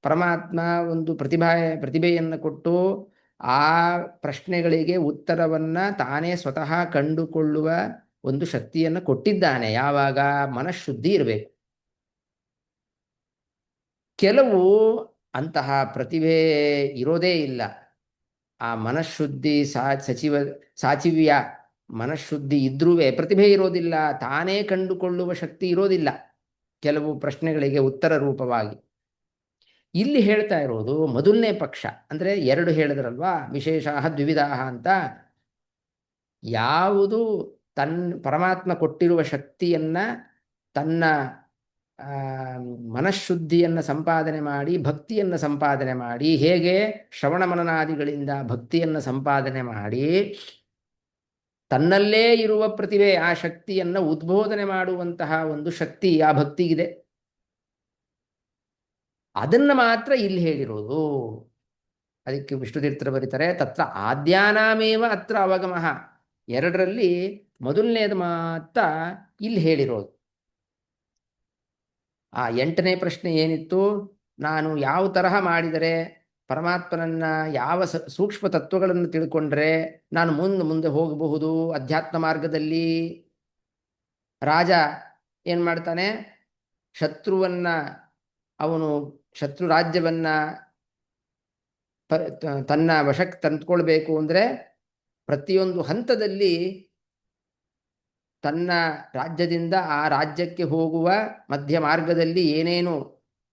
ಪರಮಾತ್ಮ ಒಂದು ಪ್ರತಿಭೆಯನ್ನು ಕೊಟ್ಟು ಆ ಪ್ರಶ್ನೆಗಳಿಗೆ ಉತ್ತರವನ್ನು ತಾನೇ ಸ್ವತಃ ಕಂಡುಕೊಳ್ಳುವ ಒಂದು ಶಕ್ತಿಯನ್ನು ಕೊಟ್ಟಿದ್ದಾನೆ. ಯಾವಾಗ? ಮನಃಶುದ್ಧಿ ಇರಬೇಕು. ಕೆಲವು ಅಂತಹ ಪ್ರತಿಭೆ ಇರೋದೇ ಇಲ್ಲ, ಆ ಮನಃಶುದ್ಧಿ ಸಾಚಿವ್ಯ ಮನಃಶುದ್ಧಿ ಇದ್ರೂ ಪ್ರತಿಭೆ ಇರೋದಿಲ್ಲ, ತಾನೇ ಕಂಡುಕೊಳ್ಳುವ ಶಕ್ತಿ ಇರೋದಿಲ್ಲ ಕೆಲವು ಪ್ರಶ್ನೆಗಳಿಗೆ ಉತ್ತರ ರೂಪವಾಗಿ. ಇಲ್ಲಿ ಹೇಳ್ತಾ ಇರೋದು ಮೊದಲನೇ ಪಕ್ಷ, ಅಂದರೆ ಎರಡು ಹೇಳಿದ್ರಲ್ವಾ, ವಿಶೇಷ ದ್ವಿವಿಧ ಅಂತ. ಯಾವುದು ಪರಮಾತ್ಮ ಕೊಟ್ಟಿರುವ ಶಕ್ತಿಯನ್ನ ತನ್ನ ಮನಃಶುದ್ಧಿಯನ್ನು ಸಂಪಾದನೆ ಮಾಡಿ ಭಕ್ತಿಯನ್ನು ಸಂಪಾದನೆ ಮಾಡಿ, ಹೇಗೆ ಶ್ರವಣ ಮನನಾದಿಗಳಿಂದ ಭಕ್ತಿಯನ್ನು ಸಂಪಾದನೆ ಮಾಡಿ ತನ್ನಲ್ಲೇ ಇರುವ ಪ್ರತಿಭೆ, ಆ ಶಕ್ತಿಯನ್ನು ಉದ್ಬೋಧನೆ ಮಾಡುವಂತಹ ಒಂದು ಶಕ್ತಿ ಆ ಭಕ್ತಿಗಿದೆ. ಅದನ್ನು ಮಾತ್ರ ಇಲ್ಲಿ ಹೇಳಿರೋದು. ಅದಕ್ಕೆ ವಿಷ್ಣು ತೀರ್ಥರು ಬರೀತಾರೆ, ತತ್ರ ಆದ್ಯಾನಾಮೇವ ಅತ್ರ ಅವಗಮಃ. ಎರಡರಲ್ಲಿ ಮೊದಲನೇದು ಮಾತ್ರ ಇಲ್ಲಿ ಹೇಳಿರೋದು. ಆ 8ನೇ ಪ್ರಶ್ನೆ ಏನಿತ್ತು? ನಾನು ಯಾವ ತರಹ ಮಾಡಿದರೆ ಪರಮಾತ್ಮನನ್ನ, ಯಾವ ಸೂಕ್ಷ್ಮ ತತ್ವಗಳನ್ನು ತಿಳ್ಕೊಂಡ್ರೆ ನಾನು ಮುಂದೆ ಹೋಗಬಹುದು ಅಧ್ಯಾತ್ಮ ಮಾರ್ಗದಲ್ಲಿ. ರಾಜ ಏನು ಮಾಡ್ತಾನೆ? ಅವನು ಶತ್ರು ರಾಜ್ಯವನ್ನ ತನ್ನ ವಶಕ್ಕೆ ತಂದುಕೊಳ್ಬೇಕು ಅಂದರೆ ಪ್ರತಿಯೊಂದು ಹಂತದಲ್ಲಿ ತನ್ನ ರಾಜ್ಯದಿಂದ ಆ ರಾಜ್ಯಕ್ಕೆ ಹೋಗುವ ಮಧ್ಯ ಮಾರ್ಗದಲ್ಲಿ ಏನೇನು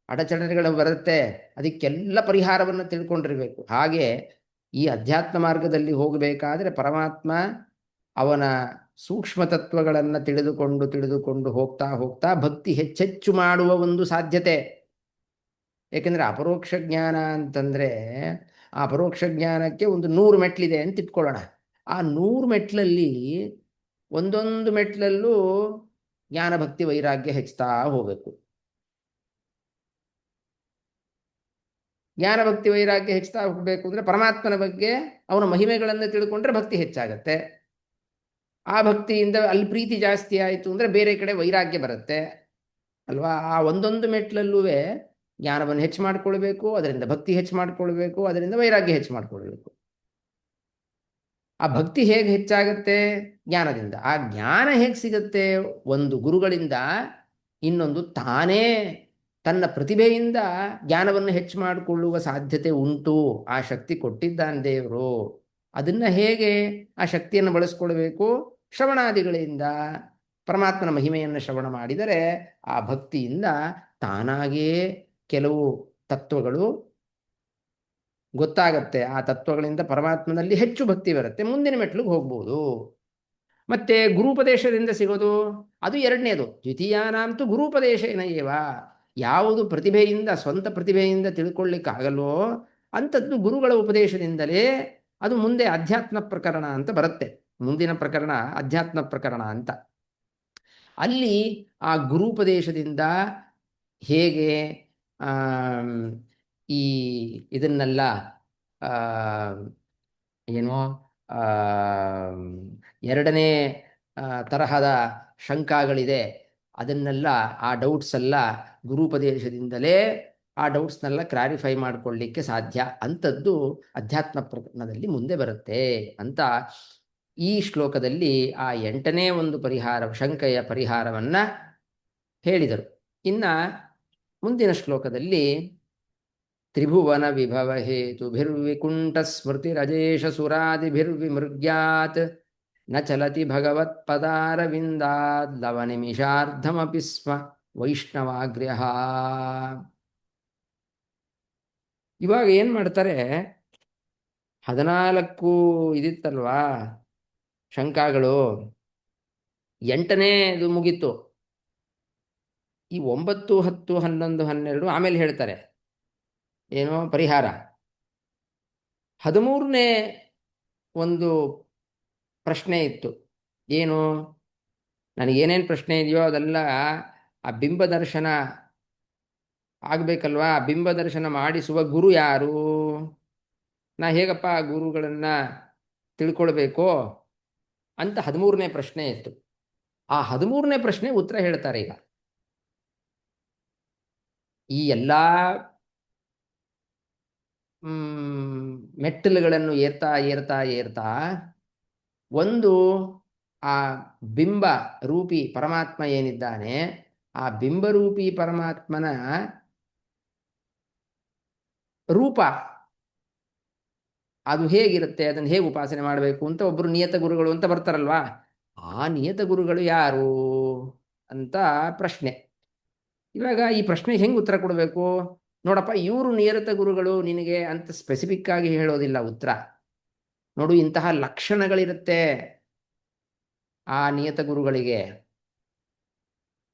ಅಡಚಣೆಗಳು ಬರುತ್ತೆ ಅದಕ್ಕೆಲ್ಲ ಪರಿಹಾರವನ್ನು ತಿಳ್ಕೊಂಡಿರಬೇಕು. ಹಾಗೆ ಈ ಅಧ್ಯಾತ್ಮ ಮಾರ್ಗದಲ್ಲಿ ಹೋಗಬೇಕಾದ್ರೆ ಪರಮಾತ್ಮ ಅವನ ಸೂಕ್ಷ್ಮ ತತ್ವಗಳನ್ನು ತಿಳಿದುಕೊಂಡು ಹೋಗ್ತಾ ಭಕ್ತಿ ಹೆಚ್ಚೆಚ್ಚು ಮಾಡುವ ಒಂದು ಸಾಧ್ಯತೆ. ಏಕೆಂದರೆ ಅಪರೋಕ್ಷ ಜ್ಞಾನ ಅಂತಂದರೆ, ಆ ಅಪರೋಕ್ಷ ಜ್ಞಾನಕ್ಕೆ ಒಂದು 100 ಮೆಟ್ಲಿದೆ ಅಂತ ಇಟ್ಕೊಳ್ಳೋಣ. ಆ 100 ಮೆಟ್ಲಲ್ಲಿ ಒಂದೊಂದು ಮೆಟ್ಲಲ್ಲೂ ಜ್ಞಾನ ಭಕ್ತಿ ವೈರಾಗ್ಯ ಹೆಚ್ಚುತ್ತಾ ಹೋಗಬೇಕು. ಜ್ಞಾನ ಭಕ್ತಿ ವೈರಾಗ್ಯ ಹೆಚ್ಚುತ್ತಾ ಹೋಗಬೇಕು ಅಂದರೆ ಪರಮಾತ್ಮನ ಬಗ್ಗೆ ಅವನ ಮಹಿಮೆಗಳನ್ನು ತಿಳ್ಕೊಂಡ್ರೆ ಭಕ್ತಿ ಹೆಚ್ಚಾಗತ್ತೆ. ಆ ಭಕ್ತಿಯಿಂದ ಅಲ್ಲಿ ಪ್ರೀತಿ ಜಾಸ್ತಿ ಆಯಿತು ಅಂದರೆ ಬೇರೆ ಕಡೆ ವೈರಾಗ್ಯ ಬರುತ್ತೆ ಅಲ್ವಾ? ಆ ಒಂದೊಂದು ಮೆಟ್ಲಲ್ಲೂ ಜ್ಞಾನವನ್ನು ಹೆಚ್ಚು ಮಾಡಿಕೊಳ್ಬೇಕು, ಅದರಿಂದ ಭಕ್ತಿ ಹೆಚ್ಚು ಮಾಡಿಕೊಳ್ಬೇಕು, ಅದರಿಂದ ವೈರಾಗ್ಯ ಹೆಚ್ಚು ಮಾಡಿಕೊಳ್ಬೇಕು. ಆ ಭಕ್ತಿ ಹೇಗೆ ಹೆಚ್ಚಾಗತ್ತೆ? ಜ್ಞಾನದಿಂದ. ಆ ಜ್ಞಾನ ಹೇಗೆ ಸಿಗುತ್ತೆ? ಒಂದು ಗುರುಗಳಿಂದ, ಇನ್ನೊಂದು ತಾನೇ ತನ್ನ ಪ್ರತಿಭೆಯಿಂದ ಜ್ಞಾನವನ್ನು ಹೆಚ್ಚು ಮಾಡಿಕೊಳ್ಳುವ ಸಾಧ್ಯತೆ ಉಂಟು. ಆ ಶಕ್ತಿ ಕೊಟ್ಟಿದ್ದಾನೆ ದೇವರು. ಅದನ್ನು ಹೇಗೆ ಆ ಶಕ್ತಿಯನ್ನು ಬಳಸ್ಕೊಳ್ಬೇಕು? ಶ್ರವಣಾದಿಗಳಿಂದ ಪರಮಾತ್ಮನ ಮಹಿಮೆಯನ್ನು ಶ್ರವಣ ಮಾಡಿದರೆ ಆ ಭಕ್ತಿಯಿಂದ ತಾನಾಗೇ ಕೆಲವು ತತ್ವಗಳು ಗೊತ್ತಾಗತ್ತೆ. ಆ ತತ್ವಗಳಿಂದ ಪರಮಾತ್ಮನಲ್ಲಿ ಹೆಚ್ಚು ಭಕ್ತಿ ಬರುತ್ತೆ, ಮುಂದಿನ ಮೆಟ್ಲಿಗೆ ಹೋಗ್ಬೋದು. ಮತ್ತೆ ಗುರುಪದೇಶದಿಂದ ಸಿಗೋದು ಅದು ಎರಡನೇದು. ದ್ವಿತೀಯಾನಾಂತು ಗುರುಪದೇಶೇನ ಏವ. ಯಾವುದು ಪ್ರತಿಭೆಯಿಂದ, ಸ್ವಂತ ಪ್ರತಿಭೆಯಿಂದ ತಿಳ್ಕೊಳ್ಳಿಕ್ಕಾಗಲ್ವೋ ಅಂಥದ್ದು ಗುರುಗಳ ಉಪದೇಶದಿಂದಲೇ. ಅದು ಮುಂದೆ ಅಧ್ಯಾತ್ಮ ಪ್ರಕರಣ ಅಂತ ಬರುತ್ತೆ. ಮುಂದಿನ ಪ್ರಕರಣ ಅಧ್ಯಾತ್ಮ ಪ್ರಕರಣ ಅಂತ. ಅಲ್ಲಿ ಆ ಗುರುಪದೇಶದಿಂದ ಹೇಗೆ ಈ ಇದನ್ನೆಲ್ಲ ಏನೋ ಎರಡನೇ ತರಹದ ಶಂಕಾಗಳಿದೆ, ಅದನ್ನೆಲ್ಲ, ಆ ಡೌಟ್ಸ್ ಎಲ್ಲ ಗುರುಪದೇಶದಿಂದಲೇ ಆ ಡೌಟ್ಸ್ನೆಲ್ಲ ಕ್ಲಾರಿಫೈ ಮಾಡಿಕೊಳ್ಳಿಕ್ಕೆ ಸಾಧ್ಯ. ಅಂಥದ್ದು ಅಧ್ಯಾತ್ಮ ಪ್ರಕರಣದಲ್ಲಿ ಮುಂದೆ ಬರುತ್ತೆ ಅಂತ ಈ ಶ್ಲೋಕದಲ್ಲಿ ಆ 8ನೇ ಒಂದು ಪರಿಹಾರ, ಶಂಕೆಯ ಪರಿಹಾರವನ್ನು ಹೇಳಿದರು. ಇನ್ನು ಮುಂದಿನ ಶ್ಲೋಕದಲ್ಲಿ ತ್ರಿಭುವನ ವಿಭವ ಹೇತುಭಿರ್ವಿಕುಂಠ ಸ್ಮೃತಿರಜೇಶ ಸುರಾದಿಭಿರ್ವಿಮೃಗ್ಯಾತ್ ನ ಚಲತಿ ಭಗವತ್ಪದಾರವಿಂದಾದ್ ಲವ ನಿಮಿಷಾರ್ಧಮಪಿ ಸ್ಮ ವೈಷ್ಣವಾಗ್ರ್ಯಃ. ಇವಾಗ ಏನು ಮಾಡ್ತಾರೆ, 14 ಇದಿತ್ತಲ್ವಾ ಶಂಕಾಗಳು, 8ನೇದು ಮುಗೀತು. ಈ 9, 10, 11, 12 ಆಮೇಲೆ ಹೇಳ್ತಾರೆ ಏನೋ ಪರಿಹಾರ. 13ನೇ ಒಂದು ಪ್ರಶ್ನೆ ಇತ್ತು. ಏನು? ನನಗೇನೇನು ಪ್ರಶ್ನೆ ಇದೆಯೋ ಅದೆಲ್ಲ ಆ ಬಿಂಬ ದರ್ಶನ ಆಗಬೇಕಲ್ವಾ? ಆ ಬಿಂಬ ದರ್ಶನ ಮಾಡಿಸುವ ಗುರು ಯಾರು? ನಾ ಹೇಗಪ್ಪ ಆ ಗುರುಗಳನ್ನು ತಿಳ್ಕೊಳ್ಬೇಕು ಅಂತ 13ನೇ ಪ್ರಶ್ನೆ ಇತ್ತು. ಆ 13ನೇ ಪ್ರಶ್ನೆ ಉತ್ತರ ಹೇಳ್ತಾರೆ ಈಗ. ಈ ಎಲ್ಲ ಮೆಟ್ಟಲುಗಳನ್ನು ಏರ್ತಾ ಏರ್ತಾ ಏರ್ತಾ ಒಂದು ಆ ಬಿಂಬ ರೂಪಿ ಪರಮಾತ್ಮ ಏನಿದ್ದಾನೆ, ಆ ಬಿಂಬರೂಪಿ ಪರಮಾತ್ಮನ ರೂಪ ಅದು ಹೇಗಿರುತ್ತೆ, ಅದನ್ನು ಹೇಗೆ ಉಪಾಸನೆ ಮಾಡಬೇಕು ಅಂತ ಒಬ್ಬರು ನಿಯತ ಗುರುಗಳು ಅಂತ ಬರ್ತಾರಲ್ವಾ, ಆ ನಿಯತ ಗುರುಗಳು ಯಾರು ಅಂತ ಪ್ರಶ್ನೆ. ಇವಾಗ ಈ ಪ್ರಶ್ನೆಗೆ ಹೆಂಗೆ ಉತ್ತರ ಕೊಡಬೇಕು? ನೋಡಪ್ಪ, ಇವರು ನಿಯತ ಗುರುಗಳು ನಿನಗೆ ಅಂತ ಸ್ಪೆಸಿಫಿಕ್ ಆಗಿ ಹೇಳೋದಿಲ್ಲ ಉತ್ತರ. ನೋಡು, ಇಂತಹ ಲಕ್ಷಣಗಳಿರುತ್ತೆ ಆ ನಿಯತ ಗುರುಗಳಿಗೆ.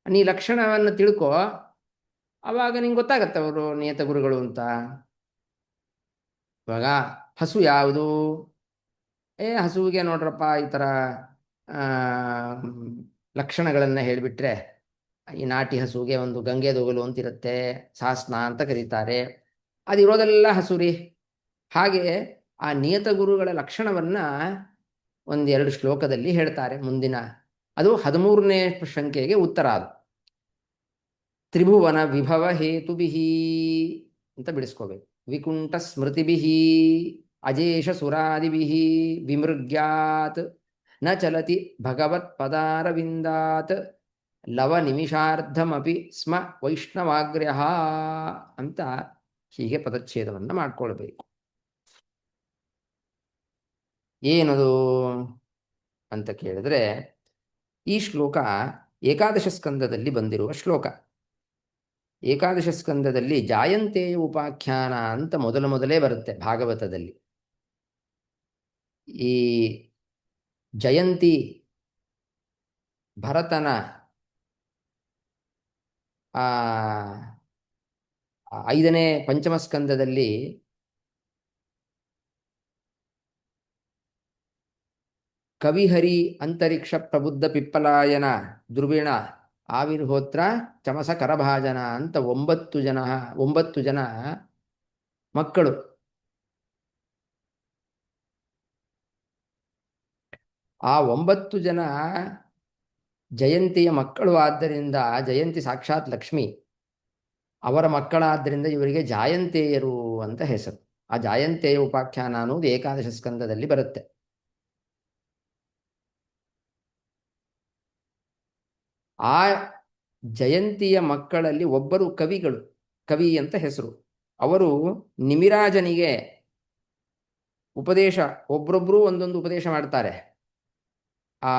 ನೀ ಲಕ್ಷಣವನ್ನು ತಿಳ್ಕೊ, ಆವಾಗ ನಿಂಗೆ ಗೊತ್ತಾಗತ್ತೆ ಅವರು ನಿಯತ ಗುರುಗಳು ಅಂತ. ಇವಾಗ ಹಸು ಯಾವುದು? ಹಸುವಿಗೆ ನೋಡ್ರಪ್ಪ ಈ ಥರ ಲಕ್ಷಣಗಳನ್ನು ಹೇಳಿಬಿಟ್ರೆ, ಈ ನಾಟಿ ಹಸುವಿಗೆ ಒಂದು ಗಂಗೆ ದೊಗಲು ಅಂತಿರುತ್ತೆ, ಸಾಸ್ನ ಅಂತ ಕರೀತಾರೆ, ಅದಿರೋದೆಲ್ಲ ಹಸುರಿ. ಹಾಗೆ ಆ ನಿಯತ ಗುರುಗಳ ಲಕ್ಷಣವನ್ನು 1-2 ಶ್ಲೋಕದಲ್ಲಿ ಹೇಳ್ತಾರೆ ಮುಂದಿನ. ಅದು 13ನೇ ಶಂಕೆಗೆ ಉತ್ತರ. ಅದು ತ್ರಿಭುವನ ವಿಭವ ಹೇತುಬಿಹಿ ಅಂತ ಬಿಡಿಸ್ಕೋಬೇಕು. ವಿಕುಂಠ ಸ್ಮೃತಿಬಿಹಿ ಅಜೇಷ ಸುರಾದಿಬಿಹಿ ವಿಮೃಗ್ಯಾತ್ ನ ಚಲತಿ ಭಗವತ್ ಪದಾರವಿಂದಾತ್ ಲವ ನಿಮಿಷಾರ್ಧಮಪಿ ಸ್ಮ ವೈಷ್ಣವಾಗ್ರ್ಯಃ ಅಂತ ಹೀಗೆ ಪದಚ್ಛೇದವನ್ನು ಮಾಡಿಕೊಳ್ಬೇಕು. ಏನದು ಅಂತ ಕೇಳಿದ್ರೆ, ಈ ಶ್ಲೋಕ ಏಕಾದಶ ಸ್ಕಂದದಲ್ಲಿ ಬಂದಿರುವ ಶ್ಲೋಕ. ಏಕಾದಶ ಸ್ಕಂದದಲ್ಲಿ ಜಾಯಂತೆಯ ಉಪಾಖ್ಯಾನ ಅಂತ ಮೊದಲೇ ಬರುತ್ತೆ ಭಾಗವತದಲ್ಲಿ. ಈ ಜಯಂತಿ ಭರತನ 5ನೇ ಪಂಚಮ ಸ್ಕಂದದಲ್ಲಿ ಕವಿಹರಿ ಅಂತರಿಕ್ಷ ಪ್ರಬುದ್ಧ ಪಿಪ್ಪಲಾಯನ ಧ್ರುವೀಣ ಆವಿರ್ಹೋತ್ರ ಚಮಸ ಕರಭಾಜನ ಅಂತ 9 ಜನ ಮಕ್ಕಳು. ಆ 9 ಜನ ಜಯಂತಿಯ ಮಕ್ಕಳು. ಆದ್ದರಿಂದ ಜಯಂತಿ ಸಾಕ್ಷಾತ್ ಲಕ್ಷ್ಮಿ, ಅವರ ಮಕ್ಕಳಾದ್ದರಿಂದ ಇವರಿಗೆ ಜಾಯಂತೇಯರು ಅಂತ ಹೆಸರು. ಆ ಜಾಯಂತೇಯ ಉಪಾಖ್ಯಾನ ಅನ್ನೋದು ಏಕಾದಶ ಸ್ಕಂದದಲ್ಲಿ ಬರುತ್ತೆ. ಆ ಜಯಂತಿಯ ಮಕ್ಕಳಲ್ಲಿ ಒಬ್ಬರು ಕವಿಗಳು, ಕವಿ ಅಂತ ಹೆಸರು. ಅವರು ನಿಮಿರಾಜನಿಗೆ ಉಪದೇಶ, ಒಬ್ರೊಬ್ರು ಒಂದೊಂದು ಉಪದೇಶ ಮಾಡ್ತಾರೆ ಆ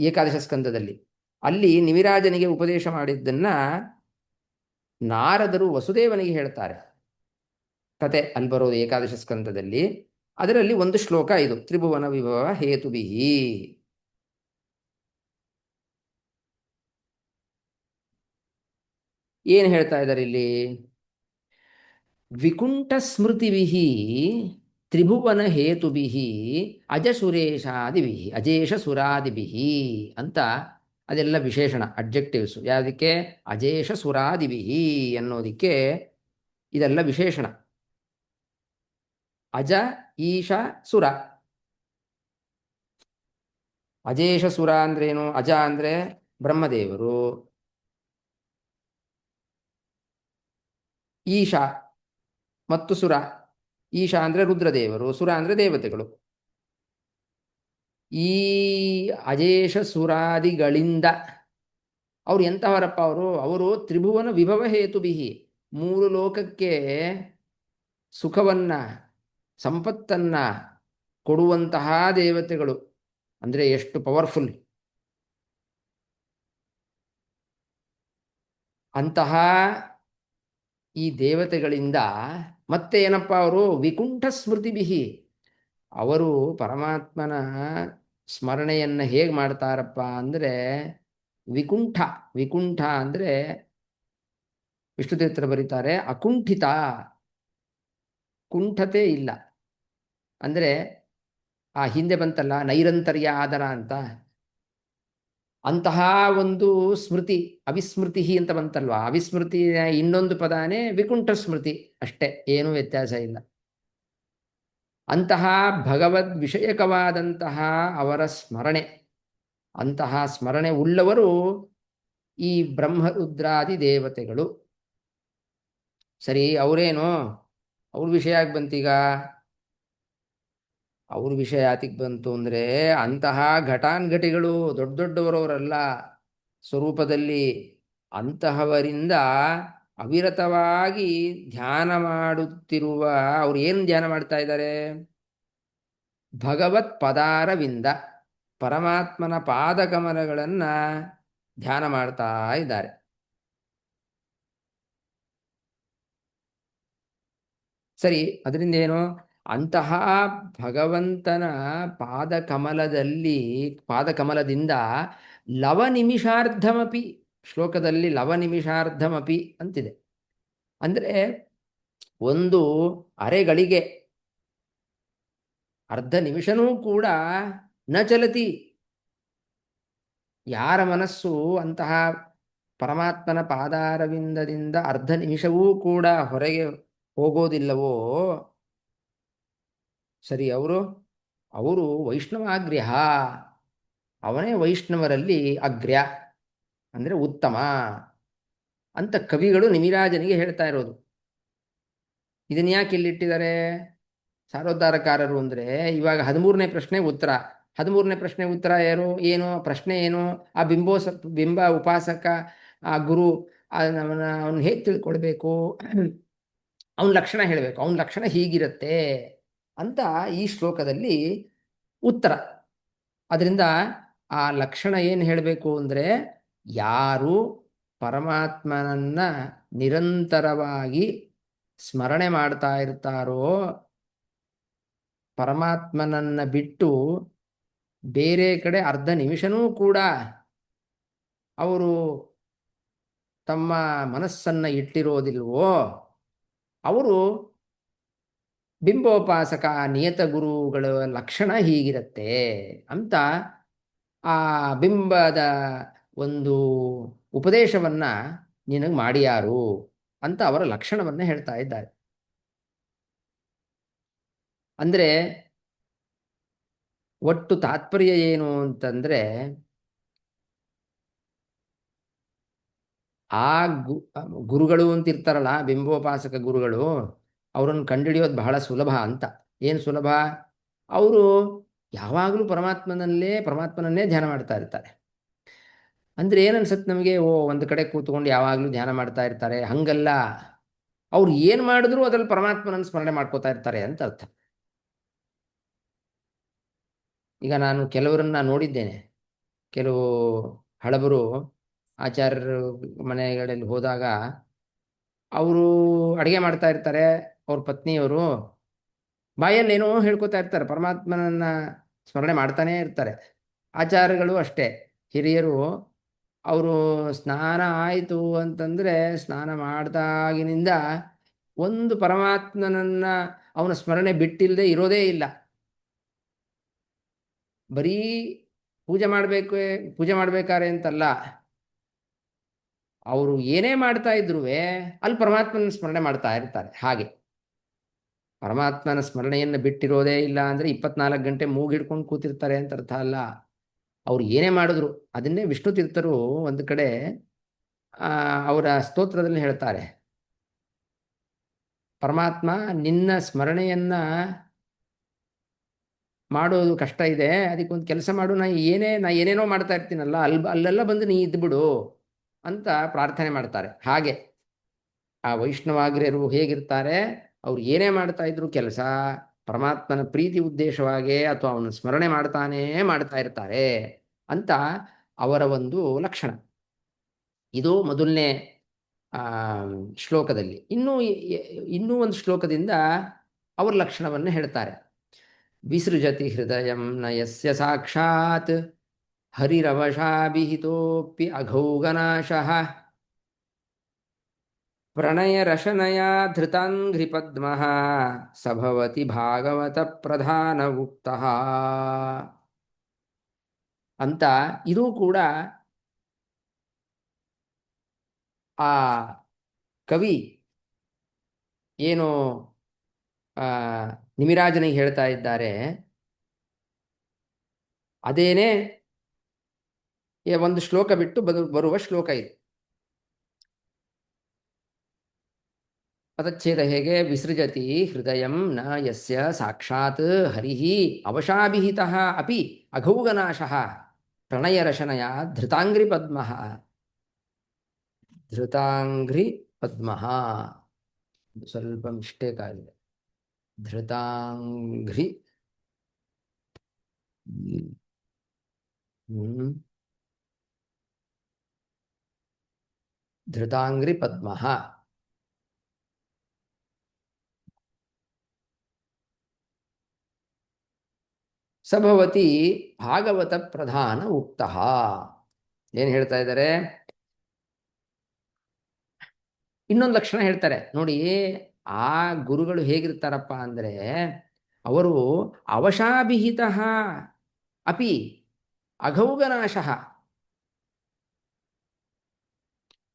ಏಕಾದಶ ಸ್ಕಂದದಲ್ಲಿ. ಅಲ್ಲಿ ನಿಮಿರಾಜನಿಗೆ ಉಪದೇಶ ಮಾಡಿದ್ದನ್ನ ನಾರದರು ವಸುದೇವನಿಗೆ ಹೇಳ್ತಾರೆ. ಕತೆ ಅಲ್ಲಿ ಬರೋದು ಏಕಾದಶ ಸ್ಕಂದದಲ್ಲಿ. ಅದರಲ್ಲಿ ಒಂದು ಶ್ಲೋಕ ಇದು, ತ್ರಿಭುವನ ವಿಭವ ಹೇತುಬಿಹಿ. ಏನು ಹೇಳ್ತಾ ಇದ್ದಾರೆ ಇಲ್ಲಿ? ವಿಕುಂಠ ಸ್ಮೃತಿವಿಹಿ ತ್ರಿಭುವನ ಹೇತುಬಿಹಿ ಅಜಸುರೇಶಾದಿಬಿಹಿ ಅಜೇಷ ಸುರಾದಿಬಿಹಿ ಅಂತ, ಅದೆಲ್ಲ ವಿಶೇಷಣ ಅಡ್ಜೆಕ್ಟಿವ್ಸು. ಯಾವುದಕ್ಕೆ? ಅಜೇಷ ಸುರಾದಿಬಿಹಿ ಅನ್ನೋದಕ್ಕೆ ಇದೆಲ್ಲ ವಿಶೇಷಣ. ಅಜ, ಈಶ, ಸುರ. ಅಜೇಷ ಸುರ ಅಂದ್ರೇನು? ಅಜ ಅಂದ್ರೆ ಬ್ರಹ್ಮದೇವರು, ಈಶ ಮತ್ತು ಸುರ. ಈಶ ಅಂದ್ರೆ ರುದ್ರದೇವರು, ಸುರ ಅಂದ್ರೆ ದೇವತೆಗಳು. ಈ ಅಜೇಷ ಸುರಾದಿಗಳಿಂದ ಅವ್ರು ಎಂತಹವರಪ್ಪ? ಅವರು ತ್ರಿಭುವನ ವಿಭವ ಹೇತುಬಿಹಿ, ಮೂರು ಲೋಕಕ್ಕೆ ಸುಖವನ್ನ ಸಂಪತ್ತನ್ನ ಕೊಡುವಂತಹ ದೇವತೆಗಳು. ಅಂದ್ರೆ ಎಷ್ಟು ಪವರ್ಫುಲ್! ಅಂತಹ ಈ ದೇವತೆಗಳಿಂದ ಮತ್ತೆ ಏನಪ್ಪ ಅವರು? ವಿಕುಂಠ ಸ್ಮೃತಿಬಿಹಿ, ಅವರು ಪರಮಾತ್ಮನ ಸ್ಮರಣೆಯನ್ನ ಹೇಗೆ ಮಾಡ್ತಾರಪ್ಪ ಅಂದ್ರೆ ವಿಕುಂಠ. ವಿಕುಂಠ ಅಂದ್ರೆ ವಿಷ್ಣುತೀರ್ಥರು ಬರೀತಾರೆ ಅಕುಂಠಿತ, ಕುಂಠತೆ ಇಲ್ಲ. ಅಂದ್ರೆ ಆ ಹಿಂದೆ ಬಂತಲ್ಲ ನೈರಂತರ್ಯ ಆದರ ಅಂತ, ಅಂತಹ ಒಂದು ಸ್ಮೃತಿ. ಅವಿಸ್ಮೃತಿ ಅಂತ ಬಂತಲ್ವಾ, ಅವಿಸ್ಮೃತಿ ಇನ್ನೊಂದು ಪದಾನೇ ವಿಕುಂಠ ಸ್ಮೃತಿ, ಅಷ್ಟೇ, ಏನೂ ವ್ಯತ್ಯಾಸ ಇಲ್ಲ. ಅಂತಹ ಭಗವದ್ ವಿಷಯಕವಾದಂತಹ ಅವರ ಸ್ಮರಣೆ, ಅಂತಹ ಸ್ಮರಣೆ ಉಳ್ಳವರು ಈ ಬ್ರಹ್ಮರುದ್ರಾದಿ ದೇವತೆಗಳು. ಸರಿ, ಅವರೇನು? ಅವ್ರ ವಿಷಯ ಯಾಕೆ ಬಂತೀಗ? ಅವ್ರ ವಿಷಯ ಯಾತಿಗೆ ಬಂತು ಅಂದರೆ, ಅಂತಹ ಘಟಾನ್ಘಟಿಗಳು ದೊಡ್ಡ ದೊಡ್ಡವರವರಲ್ಲ ಸ್ವರೂಪದಲ್ಲಿ. ಅಂತಹವರಿಂದ ಅವಿರತವಾಗಿ ಧ್ಯಾನ ಮಾಡುತ್ತಿರುವ ಅವ್ರು ಏನು ಧ್ಯಾನ ಮಾಡ್ತಾ ಇದ್ದಾರೆ? ಭಗವತ್ ಪದಾರವಿಂದ, ಪರಮಾತ್ಮನ ಪಾದಕಮಲಗಳನ್ನು ಧ್ಯಾನ ಮಾಡ್ತಾ ಇದ್ದಾರೆ. ಸರಿ, ಅದರಿಂದ ಏನು? ಅಂತಹ ಭಗವಂತನ ಪಾದಕಮಲದಲ್ಲಿ, ಪಾದಕಮಲದಿಂದ ಲವನಿಮಿಷಾರ್ಧಮಪಿ, ಶ್ಲೋಕದಲ್ಲಿ ಲವನಿಮಿಷಾರ್ಧಮಪಿ ಅಂತಿದೆ. ಅಂದರೆ ಒಂದು ಅರೆಗಳಿಗೆ, ಅರ್ಧ ನಿಮಿಷನೂ ಕೂಡ ನ ಚಲತಿ. ಯಾರ ಮನಸ್ಸು ಅಂತಹ ಪರಮಾತ್ಮನ ಪಾದಾರವಿಂದದಿಂದ ಅರ್ಧ ನಿಮಿಷವೂ ಕೂಡ ಹೊರಗೆ ಹೋಗೋದಿಲ್ಲವೋ, ಸರಿ, ಅವರು ಅವರು ವೈಷ್ಣವಾಗ್ರ್ಯ, ಅವನೇ ವೈಷ್ಣವರಲ್ಲಿ ಅಗ್ರ್ಯ, ಅಂದರೆ ಉತ್ತಮ ಅಂತ ಕವಿಗಳು ನಿಮಿರಾಜನಿಗೆ ಹೇಳ್ತಾ ಇರೋದು. ಇದನ್ನ ಯಾಕೆ ಇಲ್ಲಿಟ್ಟಿದ್ದಾರೆ ಸಾರೋದ್ಧಾರಕಾರರು ಅಂದರೆ, ಇವಾಗ 13ನೇ ಪ್ರಶ್ನೆ ಉತ್ತರ. 13ನೇ ಪ್ರಶ್ನೆ ಉತ್ತರ ಏನು ಪ್ರಶ್ನೆ ಏನು? ಆ ಬಿಂಬ ಉಪಾಸಕ, ಆ ಗುರು, ಅವನು ಹೇಗೆ ತಿಳ್ಕೊಳ್ಬೇಕು, ಅವನ ಲಕ್ಷಣ ಹೇಳಬೇಕು, ಅವನ ಲಕ್ಷಣ ಹೀಗಿರುತ್ತೆ ಅಂತ ಈ ಶ್ಲೋಕದಲ್ಲಿ ಉತ್ತರ. ಅದರಿಂದ ಆ ಲಕ್ಷಣ ಏನು ಹೇಳಬೇಕು ಅಂದರೆ, ಯಾರು ಪರಮಾತ್ಮನನ್ನ ನಿರಂತರವಾಗಿ ಸ್ಮರಣೆ ಮಾಡ್ತಾ ಇರ್ತಾರೋ, ಪರಮಾತ್ಮನನ್ನ ಬಿಟ್ಟು ಬೇರೆ ಕಡೆ ಅರ್ಧ ನಿಮಿಷನೂ ಕೂಡ ಅವರು ತಮ್ಮ ಮನಸ್ಸನ್ನು ಇಟ್ಟಿರೋದಿಲ್ವೋ, ಅವರು ಬಿಂಬೋಪಾಸಕ ನಿಯತ ಗುರುಗಳ ಲಕ್ಷಣ ಹೀಗಿರುತ್ತೆ ಅಂತ ಆ ಬಿಂಬದ ಒಂದು ಉಪದೇಶವನ್ನ ನಿನಗೆ ಮಾಡಿಯಾರು ಅಂತ ಅವರ ಲಕ್ಷಣವನ್ನ ಹೇಳ್ತಾ ಇದ್ದಾರೆ. ಅಂದರೆ ಒಟ್ಟು ತಾತ್ಪರ್ಯ ಏನು ಅಂತಂದ್ರೆ, ಆ ಗುರುಗಳು ಅಂತ ಇರ್ತಾರಲ್ಲ, ಬಿಂಬೋಪಾಸಕ ಗುರುಗಳು, ಅವರನ್ನು ಕಂಡುಹಿಡಿಯೋದು ಬಹಳ ಸುಲಭ ಅಂತ. ಏನು ಸುಲಭ? ಅವರು ಯಾವಾಗಲೂ ಪರಮಾತ್ಮನನ್ನೇ ಧ್ಯಾನ ಮಾಡ್ತಾ ಇರ್ತಾರೆ. ಅಂದರೆ ಏನನ್ಸುತ್ತೆ ನಮಗೆ, ಓ ಒಂದು ಕಡೆ ಕೂತ್ಕೊಂಡು ಯಾವಾಗಲೂ ಧ್ಯಾನ ಮಾಡ್ತಾ ಇರ್ತಾರೆ, ಹಂಗಲ್ಲ. ಅವ್ರು ಏನು ಮಾಡಿದ್ರು ಅದರಲ್ಲಿ ಪರಮಾತ್ಮನನ್ನು ಸ್ಮರಣೆ ಮಾಡ್ಕೋತಾ ಇರ್ತಾರೆ ಅಂತ ಅರ್ಥ. ಈಗ ನಾನು ಕೆಲವರನ್ನ ನೋಡಿದ್ದೇನೆ. ಕೆಲವು ಹಳಬರು ಆಚಾರ್ಯರು ಮನೆಗಳಲ್ಲಿ ಹೋದಾಗ ಅವರು ಅಡುಗೆ ಮಾಡ್ತಾ ಇರ್ತಾರೆ. ಅವ್ರ ಪತ್ನಿಯವರು ಬಾಯಲ್ಲಿ ಏನೋ ಹೇಳ್ಕೊತಾ ಇರ್ತಾರೆ, ಪರಮಾತ್ಮನನ್ನ ಸ್ಮರಣೆ ಮಾಡ್ತಾನೇ ಇರ್ತಾರೆ. ಆಚಾರ್ಯಗಳು ಅಷ್ಟೇ, ಹಿರಿಯರು. ಅವರು ಸ್ನಾನ ಆಯಿತು ಅಂತಂದರೆ ಸ್ನಾನ ಮಾಡ್ದಾಗಿನಿಂದ ಒಂದು ಪರಮಾತ್ಮನನ್ನ ಅವನ ಸ್ಮರಣೆ ಬಿಟ್ಟಿಲ್ಲದೆ ಇರೋದೇ ಇಲ್ಲ. ಬರೀ ಪೂಜೆ ಮಾಡಬೇಕು, ಪೂಜೆ ಮಾಡಬೇಕಾರೆ ಅಂತಲ್ಲ, ಅವರು ಏನೇ ಮಾಡ್ತಾ ಇದ್ರು ಅಲ್ಲಿ ಪರಮಾತ್ಮನ ಸ್ಮರಣೆ ಮಾಡ್ತಾ ಇರ್ತಾರೆ. ಹಾಗೆ ಪರಮಾತ್ಮನ ಸ್ಮರಣೆಯನ್ನು ಬಿಟ್ಟಿರೋದೇ ಇಲ್ಲ ಅಂದರೆ 24 ಗಂಟೆ ಮೂಗಿಡ್ಕೊಂಡು ಕೂತಿರ್ತಾರೆ ಅಂತ ಅರ್ಥ ಅಲ್ಲ. ಅವ್ರು ಏನೇ ಮಾಡಿದ್ರು ಅದನ್ನೇ ವಿಷ್ಣು ತೀರ್ಥರು ಒಂದು ಕಡೆ ಅವರ ಸ್ತೋತ್ರದಲ್ಲಿ ಹೇಳ್ತಾರೆ, ಪರಮಾತ್ಮ ನಿನ್ನ ಸ್ಮರಣೆಯನ್ನ ಮಾಡೋದು ಕಷ್ಟ ಇದೆ, ಅದಕ್ಕೊಂದು ಕೆಲಸ ಮಾಡು, ನಾ ಏನೇನೋ ಮಾಡ್ತಾ ಇರ್ತೀನಲ್ಲ, ಅಲ್ಲೆಲ್ಲ ಬಂದು ನೀ ಇದ್ಬಿಡು ಅಂತ ಪ್ರಾರ್ಥನೆ ಮಾಡ್ತಾರೆ. ಹಾಗೆ ಆ ವೈಷ್ಣವಾಗ್ರ್ಯರು ಹೇಗಿರ್ತಾರೆ, ಅವ್ರು ಏನೇ ಮಾಡ್ತಾ ಇದ್ರು ಕೆಲಸ ಪರಮಾತ್ಮನ ಪ್ರೀತಿ ಉದ್ದೇಶವಾಗಿ ಅಥವಾ ಅವನ ಸ್ಮರಣೆ ಮಾಡ್ತಾ ಇರ್ತಾರೆ ಅಂತ ಅವರ ಒಂದು ಲಕ್ಷಣ. ಇದು ಮೊದಲನೇ ಶ್ಲೋಕದಲ್ಲಿ. ಇನ್ನೂ ಒಂದು ಶ್ಲೋಕದಿಂದ ಅವರ ಲಕ್ಷಣವನ್ನು ಹೇಳ್ತಾರೆ. ವಿಸೃಜತಿ ಹೃದಯಂ ನ ಯಸ್ಯ ಸಾಕ್ಷಾತ್ ಹರಿರವಶಾಭಿಹಿತೋಪಿ ಅಘೌಗನಾಶಃ ಪ್ರಣಯರಶನಯಾ ಧೃತಾಂಘ್ರಿಪದ್ಮಃ ಸಭವತಿ ಭಾಗವತ ಪ್ರಧಾನ ಉಕ್ತಃ ಅಂತ. ಇದು ಕೂಡ ಆ ಕವಿ ಏನು ನಿಮಿರಾಜನಿಗೆ ಹೇಳ್ತಾ ಇದ್ದಾರೆ, ಅದೇನೇ ಒಂದು ಶ್ಲೋಕ ಬಿಟ್ಟು ಬರುವ ಶ್ಲೋಕ ಇದು. ಪದಚ್ಛೇದ ಹೇಗೆ, ವಿಸೃಜತಿ ಹೃದಯಂ ನ ಯಸ್ಯ ಸಾಕ್ಷಾತ್ ಹರಿಃ ಅವಶಾಭಿಹಿತಃ ಅಪಿ ಅಘೌಗನಾಶಃ ಪ್ರಣಯರಶನಯ ಧೃತಾಂಗ್ರಿ ಪದ್ಮಃ. ಧೃತಾಂಗ್ರಿ ಪದ್ಮಃ ಸ್ವಲ್ಪ ಮಿಸ್ಟೇಕ್ ಆಗಿದೆ. ಧೃತಾಂಗ್ರಿ ಧೃತಾಂಗ್ರಿ ಪದ್ಮಃ ಸಭವತಿ ಭಾಗವತ ಪ್ರಧಾನ ಉಕ್ತಃ. ಏನು ಹೇಳ್ತಾ ಇದ್ದಾರೆ, ಇನ್ನೊಂದು ಲಕ್ಷಣ ಹೇಳ್ತಾರೆ ನೋಡಿ. ಆ ಗುರುಗಳು ಹೇಗಿರ್ತಾರಪ್ಪ ಅಂದರೆ, ಅವರು ಅವಶಾಭಿಹಿತ ಅಪಿ ಅಘೌಗನಾಶಃ.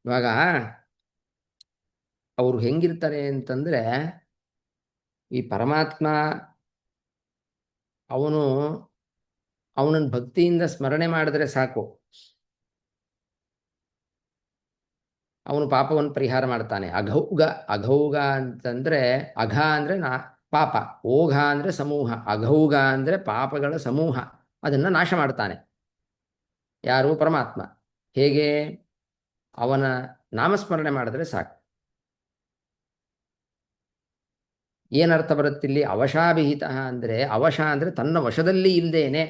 ಇವಾಗ ಅವರು ಹೆಂಗಿರ್ತಾರೆ ಅಂತಂದ್ರೆ, ಈ ಪರಮಾತ್ಮ ಅವನನ್ನು ಭಕ್ತಿಯಿಂದ ಸ್ಮರಣೆ ಮಾಡಿದ್ರೆ ಸಾಕು, ಅವನು ಪಾಪವನ್ನು ಪರಿಹಾರ ಮಾಡ್ತಾನೆ. ಅಘೌಗ ಅಂತಂದ್ರೆ, ಅಘ ಅಂದ್ರೆ ಪಾಪ, ಓಘ ಅಂದ್ರೆ ಸಮೂಹ, ಅಘೌಗ ಅಂದ್ರೆ ಪಾಪಗಳ ಸಮೂಹ, ಅದನ್ನ ನಾಶ ಮಾಡ್ತಾನೆ. ಯಾರು? ಪರಮಾತ್ಮ. ಹೇಗೆ? ಅವನ ನಾಮಸ್ಮರಣೆ ಮಾಡಿದ್ರೆ ಸಾಕು. ಏನರ್ಥ ಬರುತ್ತಿಲ್ಲಿ? ಅವಶಾಭಿಹಿತ ಅಂದ್ರೆ, ಅವಶ ಅಂದ್ರೆ ತನ್ನ ವಶದಲ್ಲಿ ಇಲ್ದೇನೆ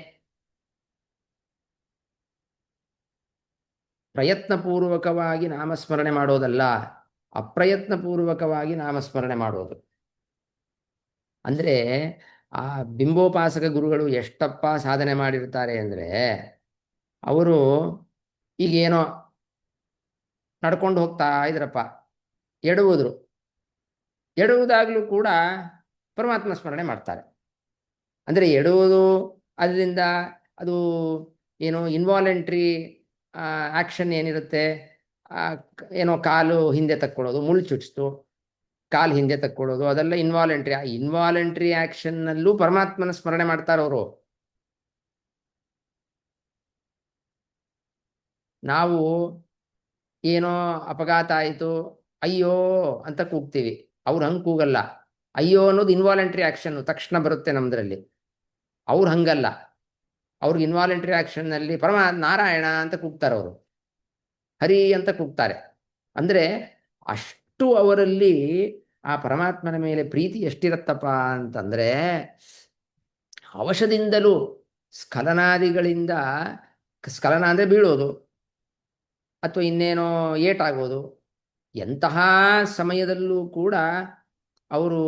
ಪ್ರಯತ್ನಪೂರ್ವಕವಾಗಿ ನಾಮಸ್ಮರಣೆ ಮಾಡೋದಲ್ಲ, ಅಪ್ರಯತ್ನಪೂರ್ವಕವಾಗಿ ನಾಮಸ್ಮರಣೆ ಮಾಡೋದು. ಅಂದ್ರೆ ಆ ಬಿಂಬೋಪಾಸಕ ಗುರುಗಳು ಎಷ್ಟಪ್ಪ ಸಾಧನೆ ಮಾಡಿರ್ತಾರೆ ಅಂದ್ರೆ, ಅವರು ಈಗೇನೋ ನಡ್ಕೊಂಡು ಹೋಗ್ತಾ ಇದ್ರಪ್ಪ, ಎಡುವುದಾಗ್ಲೂ ಕೂಡ ಪರಮಾತ್ಮ ಸ್ಮರಣೆ ಮಾಡ್ತಾರೆ. ಅಂದರೆ ಎಡುವುದು ಅದರಿಂದ ಅದು ಏನೋ ಇನ್ವಾಲೆಂಟ್ರಿ ಆಕ್ಷನ್ ಏನಿರುತ್ತೆ, ಏನೋ ಕಾಲು ಹಿಂದೆ ತಕ್ಕೊಳ್ಳೋದು, ಮುಳ್ಳು ಚುಚ್ಚಿತು ಕಾಲು ಹಿಂದೆ ತಕ್ಕೊಳ್ಳೋದು, ಅದೆಲ್ಲ ಇನ್ವಾಲೆಂಟ್ರಿ. ಆ ಇನ್ವಾಲೆಂಟ್ರಿ ಆಕ್ಷನ್ನಲ್ಲೂ ಪರಮಾತ್ಮನ ಸ್ಮರಣೆ ಮಾಡ್ತಾರೆ ಅವರು. ನಾವು ಏನೋ ಅಪಘಾತ ಆಯಿತು ಅಯ್ಯೋ ಅಂತ ಕೂಗ್ತೀವಿ, ಅವ್ರು ಹಂಗೆ ಕೂಗಲ್ಲ. ಅಯ್ಯೋ ಅನ್ನೋದು ಇನ್ವಾಲೆಂಟ್ರಿ ಆಕ್ಷನ್, ತಕ್ಷಣ ಬರುತ್ತೆ ನಮ್ದ್ರಲ್ಲಿ. ಅವ್ರು ಹಂಗಲ್ಲ, ಅವ್ರಿಗೆ ಇನ್ವಾಲೆಂಟ್ರಿ ಆಕ್ಷನ್ನಲ್ಲಿ ನಾರಾಯಣ ಅಂತ ಕೂಗ್ತಾರೆ ಅವರು. ಹರಿ ಅಂತ ಕೂಗ್ತಾರೆ. ಅಂದರೆ ಅಷ್ಟು ಅವರಲ್ಲಿ ಆ ಪರಮಾತ್ಮನ ಮೇಲೆ ಪ್ರೀತಿ ಎಷ್ಟಿರತ್ತಪ್ಪ ಅಂತಂದರೆ, ಅವಶದಿಂದಲೂ ಸ್ಖಲನಾದಿಗಳಿಂದ, ಸ್ಖಲನ ಅಂದರೆ ಬೀಳೋದು ಅಥವಾ ಇನ್ನೇನೋ ಏಟಾಗೋದು, ಎಂತಹ ಸಮಯದಲ್ಲೂ ಕೂಡ ಅವರು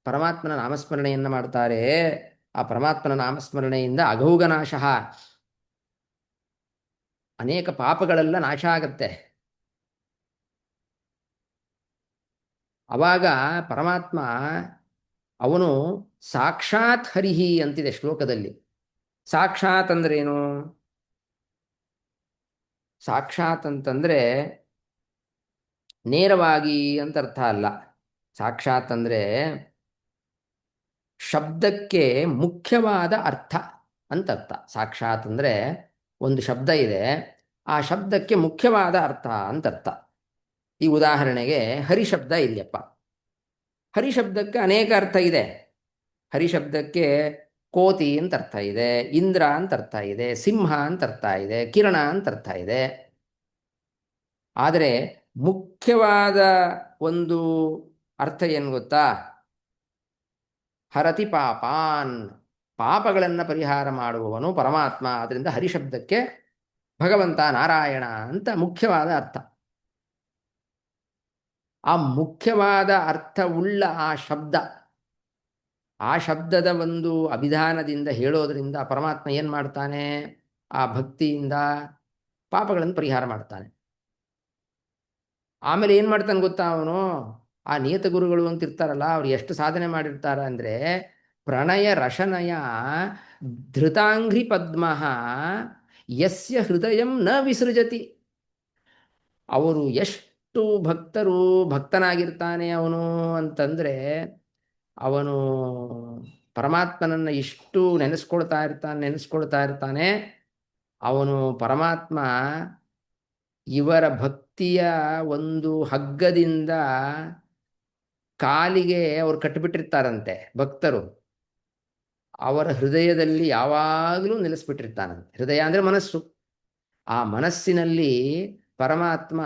ಪರಮಾತ್ಮನ ನಾಮಸ್ಮರಣೆಯನ್ನು ಮಾಡ್ತಾರೆ. ಆ ಪರಮಾತ್ಮನ ನಾಮಸ್ಮರಣೆಯಿಂದ ಅಘೌಘನಾಶ, ಅನೇಕ ಪಾಪಗಳೆಲ್ಲ ನಾಶ ಆಗತ್ತೆ. ಅವಾಗ ಪರಮಾತ್ಮ ಅವನು ಸಾಕ್ಷಾತ್ ಹರಿಹಿ ಅಂತಿದೆ ಶ್ಲೋಕದಲ್ಲಿ. ಸಾಕ್ಷಾತ್ ಅಂದ್ರೇನು? ಸಾಕ್ಷಾತ್ ಅಂತಂದ್ರೆ ನೇರವಾಗಿ ಅಂತ ಅರ್ಥ ಅಲ್ಲ. ಸಾಕ್ಷಾತ್ ಅಂದ್ರೆ ಶಬ್ದಕ್ಕೆ ಮುಖ್ಯವಾದ ಅರ್ಥ ಅಂತ ಅರ್ಥ. ಸಾಕ್ಷಾತ್ ಅಂದ್ರೆ ಒಂದು ಶಬ್ದ ಇದೆ, ಆ ಶಬ್ದಕ್ಕೆ ಮುಖ್ಯವಾದ ಅರ್ಥ ಅಂತ ಅರ್ಥ. ಈ ಉದಾಹರಣೆಗೆ ಹರಿಶಬ್ದ ಇದೆಯಪ್ಪ. ಹರಿಶಬ್ದಕ್ಕೆ ಅನೇಕ ಅರ್ಥ ಇದೆ. ಹರಿಶಬ್ದಕ್ಕೆ ಕೋತಿ ಅಂತ ಅರ್ಥ ಇದೆ, ಇಂದ್ರ ಅಂತ ಅರ್ಥ ಇದೆ, ಸಿಂಹ ಅಂತ ಅರ್ಥ ಇದೆ, ಕಿರಣ ಅಂತ ಅರ್ಥ ಇದೆ. ಆದರೆ ಮುಖ್ಯವಾದ ಒಂದು ಅರ್ಥ ಏನು ಗೊತ್ತಾ? ಹರತಿ ಪಾಪಾನ್, ಪಾಪಗಳನ್ನು ಪರಿಹಾರ ಮಾಡುವವನು ಪರಮಾತ್ಮ. ಅದರಿಂದ ಹರಿಶಬ್ದಕ್ಕೆ ಭಗವಂತ ನಾರಾಯಣ ಅಂತ ಮುಖ್ಯವಾದ ಅರ್ಥ. ಆ ಮುಖ್ಯವಾದ ಅರ್ಥವುಳ್ಳ ಆ ಶಬ್ದದ ಒಂದು ಅಭಿಧಾನದಿಂದ ಹೇಳೋದ್ರಿಂದ ಪರಮಾತ್ಮ ಏನು ಮಾಡ್ತಾನೆ? ಆ ಭಕ್ತಿಯಿಂದ ಪಾಪಗಳನ್ನು ಪರಿಹಾರ ಮಾಡ್ತಾನೆ. ಆಮೇಲೆ ಏನು ಮಾಡ್ತಾನೆ ಗೊತ್ತಾ ಅವನು? ಆ ನಿಯತ ಗುರುಗಳು ಅಂತ ಇರ್ತಾರಲ್ಲ, ಅವ್ರು ಎಷ್ಟು ಸಾಧನೆ ಮಾಡಿರ್ತಾರ ಅಂದರೆ, ಪ್ರಣಯ ರಶನಯ ಧೃತಾಂಘ್ರಿ ಪದ್ಮ ಯಸ್ಯ ಹೃದಯಂ ನ ವಿಸೃಜತಿ. ಅವರು ಎಷ್ಟು ಭಕ್ತನಾಗಿರ್ತಾನೆ ಅವನು ಅಂತಂದರೆ, ಅವನು ಪರಮಾತ್ಮನನ್ನು ಇಷ್ಟು ನೆನೆಸ್ಕೊಳ್ತಾ ಇರ್ತಾನೆ. ಅವನು ಪರಮಾತ್ಮ ಇವರ ಭಕ್ತಿಯ ಒಂದು ಹಗ್ಗದಿಂದ ಕಾಲಿಗೆ ಅವರು ಕಟ್ಟಿಬಿಟ್ಟಿರ್ತಾರಂತೆ ಭಕ್ತರು. ಅವರ ಹೃದಯದಲ್ಲಿ ಯಾವಾಗಲೂ ನೆಲೆಸ್ಬಿಟ್ಟಿರ್ತಾನಂತೆ. ಹೃದಯ ಅಂದರೆ ಮನಸ್ಸು. ಆ ಮನಸ್ಸಿನಲ್ಲಿ ಪರಮಾತ್ಮ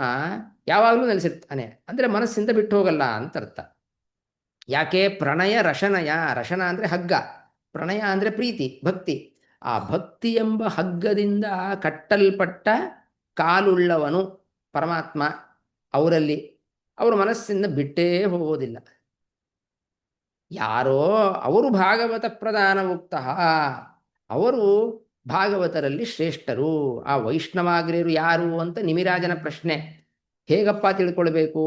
ಯಾವಾಗಲೂ ನೆಲೆಸಿರ್ತಾನೆ. ಅಂದರೆ ಮನಸ್ಸಿಂದ ಬಿಟ್ಟು ಹೋಗಲ್ಲ ಅಂತ ಅರ್ಥ. ಯಾಕೆ? ಪ್ರಣಯ ರಶನಯ. ರಶನ ಅಂದರೆ ಹಗ್ಗ, ಪ್ರಣಯ ಅಂದರೆ ಪ್ರೀತಿ, ಭಕ್ತಿ. ಆ ಭಕ್ತಿ ಎಂಬ ಹಗ್ಗದಿಂದ ಕಟ್ಟಲ್ಪಟ್ಟ ಕಾಲುಳ್ಳವನು ಪರಮಾತ್ಮ. ಅವರಲ್ಲಿ ಅವರ ಮನಸ್ಸಿಂದ ಬಿಟ್ಟೇ ಹೋಗೋದಿಲ್ಲ. ಯಾರೋ ಅವರು ಭಾಗವತ ಪ್ರಧಾನ ಮುಕ್ತ, ಅವರು ಭಾಗವತರಲ್ಲಿ ಶ್ರೇಷ್ಠರು. ಆ ವೈಷ್ಣವಾಗ್ರ್ಯರು ಯಾರು ಅಂತ ನಿಮಿರಾಜನ ಪ್ರಶ್ನೆ. ಹೇಗಪ್ಪ ತಿಳ್ಕೊಳ್ಬೇಕು?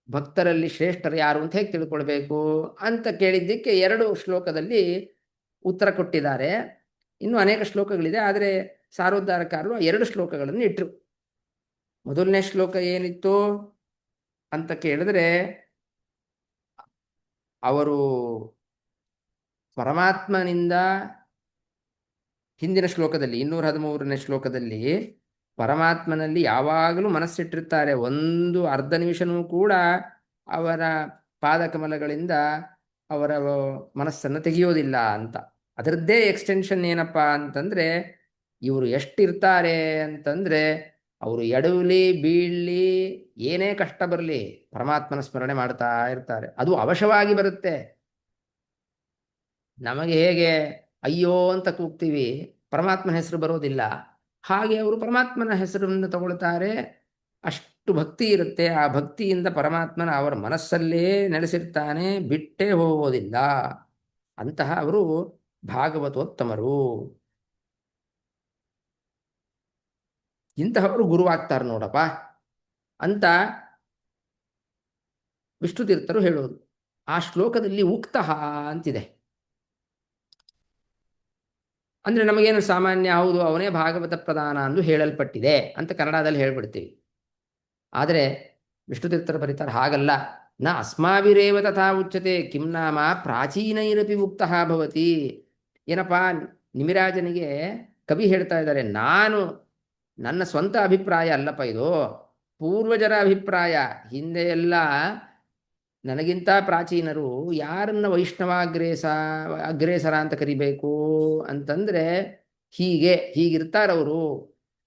ಭಕ್ತರಲ್ಲಿ ಶ್ರೇಷ್ಠರು ಯಾರು ಅಂತ ಹೇಗೆ ತಿಳ್ಕೊಳ್ಬೇಕು ಅಂತ ಕೇಳಿದ್ದಕ್ಕೆ 2 ಶ್ಲೋಕದಲ್ಲಿ ಉತ್ತರ ಕೊಟ್ಟಿದ್ದಾರೆ. ಇನ್ನೂ ಅನೇಕ ಶ್ಲೋಕಗಳಿದೆ, ಆದರೆ ಸಾರೋದ್ಧಾರಕಾರರು 2 ಶ್ಲೋಕಗಳನ್ನು ಇಟ್ಟರು. ಮೊದಲನೇ ಶ್ಲೋಕ ಏನಿತ್ತು ಅಂತ ಕೇಳಿದ್ರೆ, ಅವರು ಪರಮಾತ್ಮನಿಂದ ಹಿಂದಿನ ಶ್ಲೋಕದಲ್ಲಿ 213ನೇ ಶ್ಲೋಕದಲ್ಲಿ ಪರಮಾತ್ಮನಲ್ಲಿ ಯಾವಾಗಲೂ ಮನಸ್ಸಿಟ್ಟಿರ್ತಾರೆ. ಒಂದು ಅರ್ಧ ನಿಮಿಷನೂ ಕೂಡ ಅವರ ಪಾದಕಮಲಗಳಿಂದ ಅವರ ಮನಸ್ಸನ್ನು ತೆಗೆಯೋದಿಲ್ಲ ಅಂತ. ಅದರದ್ದೇ ಎಕ್ಸ್ಟೆನ್ಷನ್ ಏನಪ್ಪ ಅಂತಂದರೆ, ಇವರು ಎಷ್ಟಿರ್ತಾರೆ ಅಂತಂದರೆ, ಅವರು ಎಡವಲಿ ಬೀಳಲಿ ಏನೇ ಕಷ್ಟ ಬರಲಿ ಪರಮಾತ್ಮನ ಸ್ಮರಣೆ ಮಾಡ್ತಾ ಇರ್ತಾರೆ. ಅದು ಅವಶ್ಯವಾಗಿ ಬರುತ್ತೆ. ನಮಗೆ ಹೇಗೆ ಅಯ್ಯೋ ಅಂತ ಕೂಗ್ತೀವಿ, ಪರಮಾತ್ಮನ ಹೆಸರು ಬರೋದಿಲ್ಲ, ಹಾಗೆ ಅವರು ಪರಮಾತ್ಮನ ಹೆಸರನ್ನು ತಗೊಳ್ತಾರೆ. ಅಷ್ಟು ಭಕ್ತಿ ಇರುತ್ತೆ. ಆ ಭಕ್ತಿಯಿಂದ ಪರಮಾತ್ಮನ ಅವರ ಮನಸ್ಸಲ್ಲೇ ನೆಲೆಸಿರ್ತಾನೆ, ಬಿಟ್ಟೇ ಹೋಗೋದಿಲ್ಲ. ಅಂತಹ ಅವರು ಭಾಗವತೋತ್ತಮರು. ಇಂತಹವರು ಗುರುವಾಗ್ತಾರೆ ನೋಡಪ್ಪ ಅಂತ ವಿಷ್ಣು ತೀರ್ಥರು ಹೇಳೋದು. ಆ ಶ್ಲೋಕದಲ್ಲಿ ಉಕ್ತಃ ಅಂತಿದೆ. ಅಂದರೆ ನಮಗೇನು ಸಾಮಾನ್ಯ, ಹೌದು ಅವನೇ ಭಾಗವತ ಪ್ರಧಾನ ಎಂದು ಹೇಳಲ್ಪಟ್ಟಿದೆ ಅಂತ ಕನ್ನಡದಲ್ಲಿ ಹೇಳ್ಬಿಡ್ತೀವಿ. ಆದರೆ ವಿಷ್ಣು ತೀರ್ಥರು ಬರೀತಾರೆ ಹಾಗಲ್ಲ. ನ ಅಸ್ಮಾವಿರೇವ ತಥಾ ಉಚ್ಯತೆ ಕಿಂ ನಾಮ ಪ್ರಾಚೀನೈರಪಿ ಉಕ್ತಃ ಭವತಿ. ಏನಪ್ಪ, ನಿಮಿರಾಜನಿಗೆ ಕವಿ ಹೇಳ್ತಾ ಇದ್ದಾರೆ, ನನ್ನ ಸ್ವಂತ ಅಭಿಪ್ರಾಯ ಅಲ್ಲಪ್ಪ ಇದು, ಪೂರ್ವಜರ ಅಭಿಪ್ರಾಯ. ಹಿಂದೆ ಎಲ್ಲ ನನಗಿಂತ ಪ್ರಾಚೀನರು ಯಾರನ್ನ ಅಗ್ರೇಸರ ಅಂತ ಕರಿಬೇಕು ಅಂತಂದರೆ ಹೀಗಿರ್ತಾರವರು.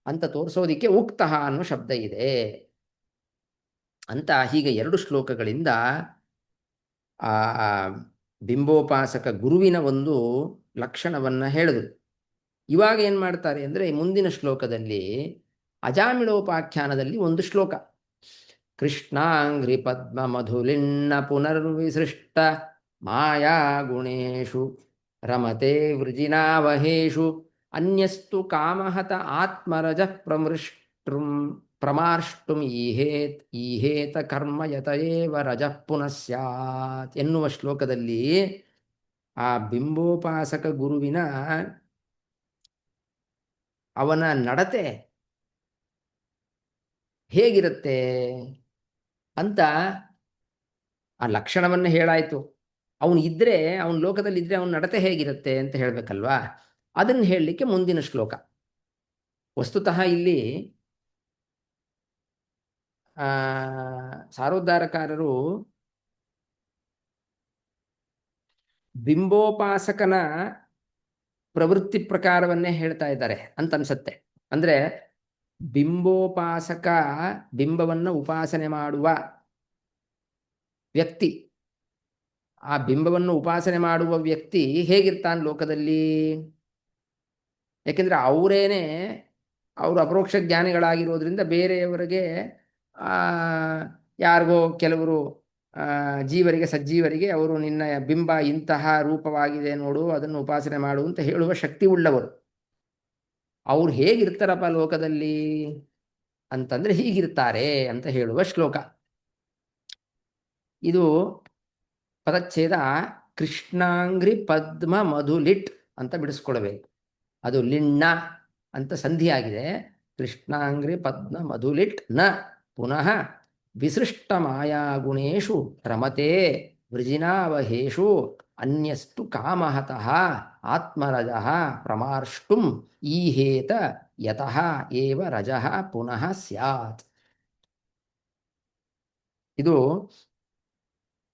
ಅಂತ ತೋರಿಸೋದಿಕ್ಕೆ ಉಕ್ತಃ ಅನ್ನೋ ಶಬ್ದ ಇದೆ ಅಂತ. ಹೀಗೆ 2 ಶ್ಲೋಕಗಳಿಂದ ಆ ಬಿಂಬೋಪಾಸಕ ಗುರುವಿನ ಒಂದು ಲಕ್ಷಣವನ್ನು ಹೇಳಿದ್ರು. ಇವಾಗ ಏನು ಮಾಡ್ತಾರೆ ಅಂದರೆ ಮುಂದಿನ ಶ್ಲೋಕದಲ್ಲಿ ಅಜಾಮಿಳೋಪಾಖ್ಯಾನದಲ್ಲಿ ಒಂದು ಶ್ಲೋಕ, ಕೃಷ್ಣಾಂಘ್ರಿ ಪದ್ಮ ಮಧುಲಿನ್ನ ಪುನರ್ವಿಸೃಷ್ಟ ಮಾಯಾ ಗುಣೇಶು ರಮತೆ ವೃಜಿನಾವಹೇಶು ಅನ್ಯಸ್ತು ಕಾಮಹತ ಆತ್ಮರಜ ಪ್ರಮಾರ್ಷ್ಟುಂ ಈಹೇತ ಕರ್ಮ ಯತಯೇವ ರಜ ಪುನಃ ಸ್ಯಾತ್ ಎನ್ನುವ ಶ್ಲೋಕದಲ್ಲಿ ಆ ಬಿಂಬೋಪಾಸಕ ಗುರುವಿನ ಅವನ ನಡತೆ ಹೇಗಿರುತ್ತೆ ಅಂತ ಆ ಲಕ್ಷಣವನ್ನು ಹೇಳಾಯಿತು. ಅವನು ಇದ್ದರೆ, ಅವನ ಲೋಕದಲ್ಲಿ ಇದ್ದರೆ ಅವನ ನಡತೆ ಹೇಗಿರುತ್ತೆ ಅಂತ ಹೇಳಬೇಕಲ್ವಾ. ಅದನ್ನು ಹೇಳಲಿಕ್ಕೆ ಮುಂದಿನ ಶ್ಲೋಕ. ವಸ್ತುತಃ ಇಲ್ಲಿ ಸಾರೋದ್ಧಾರಕಾರರು ಬಿಂಬೋಪಾಸಕನ ಪ್ರವೃತ್ತಿ ಪ್ರಕಾರವನ್ನೇ ಹೇಳ್ತಾ ಇದ್ದಾರೆ ಅಂತ ಅನ್ಸತ್ತೆ. ಅಂದರೆ ಬಿಂಬೋಪಾಸಕ, ಬಿಂಬವನ್ನು ಉಪಾಸನೆ ಮಾಡುವ ವ್ಯಕ್ತಿ, ಆ ಬಿಂಬವನ್ನು ಉಪಾಸನೆ ಮಾಡುವ ವ್ಯಕ್ತಿ ಹೇಗಿರ್ತಾನೆ ಲೋಕದಲ್ಲಿ? ಯಾಕೆಂದರೆ ಅವರು ಅಪರೋಕ್ಷ ಜ್ಞಾನಿಗಳಾಗಿರೋದ್ರಿಂದ ಬೇರೆಯವರಿಗೆ ಯಾರಿಗೋ ಕೆಲವರು ಜೀವರಿಗೆ, ಸಜ್ಜೀವರಿಗೆ ಅವರು ನಿನ್ನ ಬಿಂಬ ಇಂತಹ ರೂಪವಾಗಿದೆ ನೋಡು, ಅದನ್ನು ಉಪಾಸನೆ ಮಾಡು ಅಂತ ಹೇಳುವ ಶಕ್ತಿ ಉಳ್ಳವರು. ಅವ್ರು ಹೇಗಿರ್ತಾರಪ್ಪ ಲೋಕದಲ್ಲಿ ಅಂತಂದರೆ ಹೀಗಿರ್ತಾರೆ ಅಂತ ಹೇಳುವ ಶ್ಲೋಕ ಇದು. ಪದಚ್ಛೇದ ಕೃಷ್ಣಾಂಗ್ರಿ ಪದ್ಮ ಮಧುಲಿಟ್ ಅಂತ ಬಿಡಿಸ್ಕೊಳ್ಬೇಕು. ಅದು ಲಿಣ್ಣ ಅಂತ ಸಂಧಿಯಾಗಿದೆ. ಕೃಷ್ಣಾಂಗ್ರಿ ಪದ್ಮ ಮಧುಲಿಟ್ ನ ಪುನಃ ವಿಸೃಷ್ಟ ಮಾಯಾಗುಣೇಶು ರಮತೆ ವೃಜಿನಾವಹೇಶು ಅನ್ಯಸ್ತು ಕಾಮಹತಃ ಆತ್ಮರಜಃ ಪ್ರಮಾರ್ಷ್ಟುಂ ಈಹೇತ ಯತಃ ಏವ ರಜಃ ಪುನಃ ಸ್ಯಾತ್.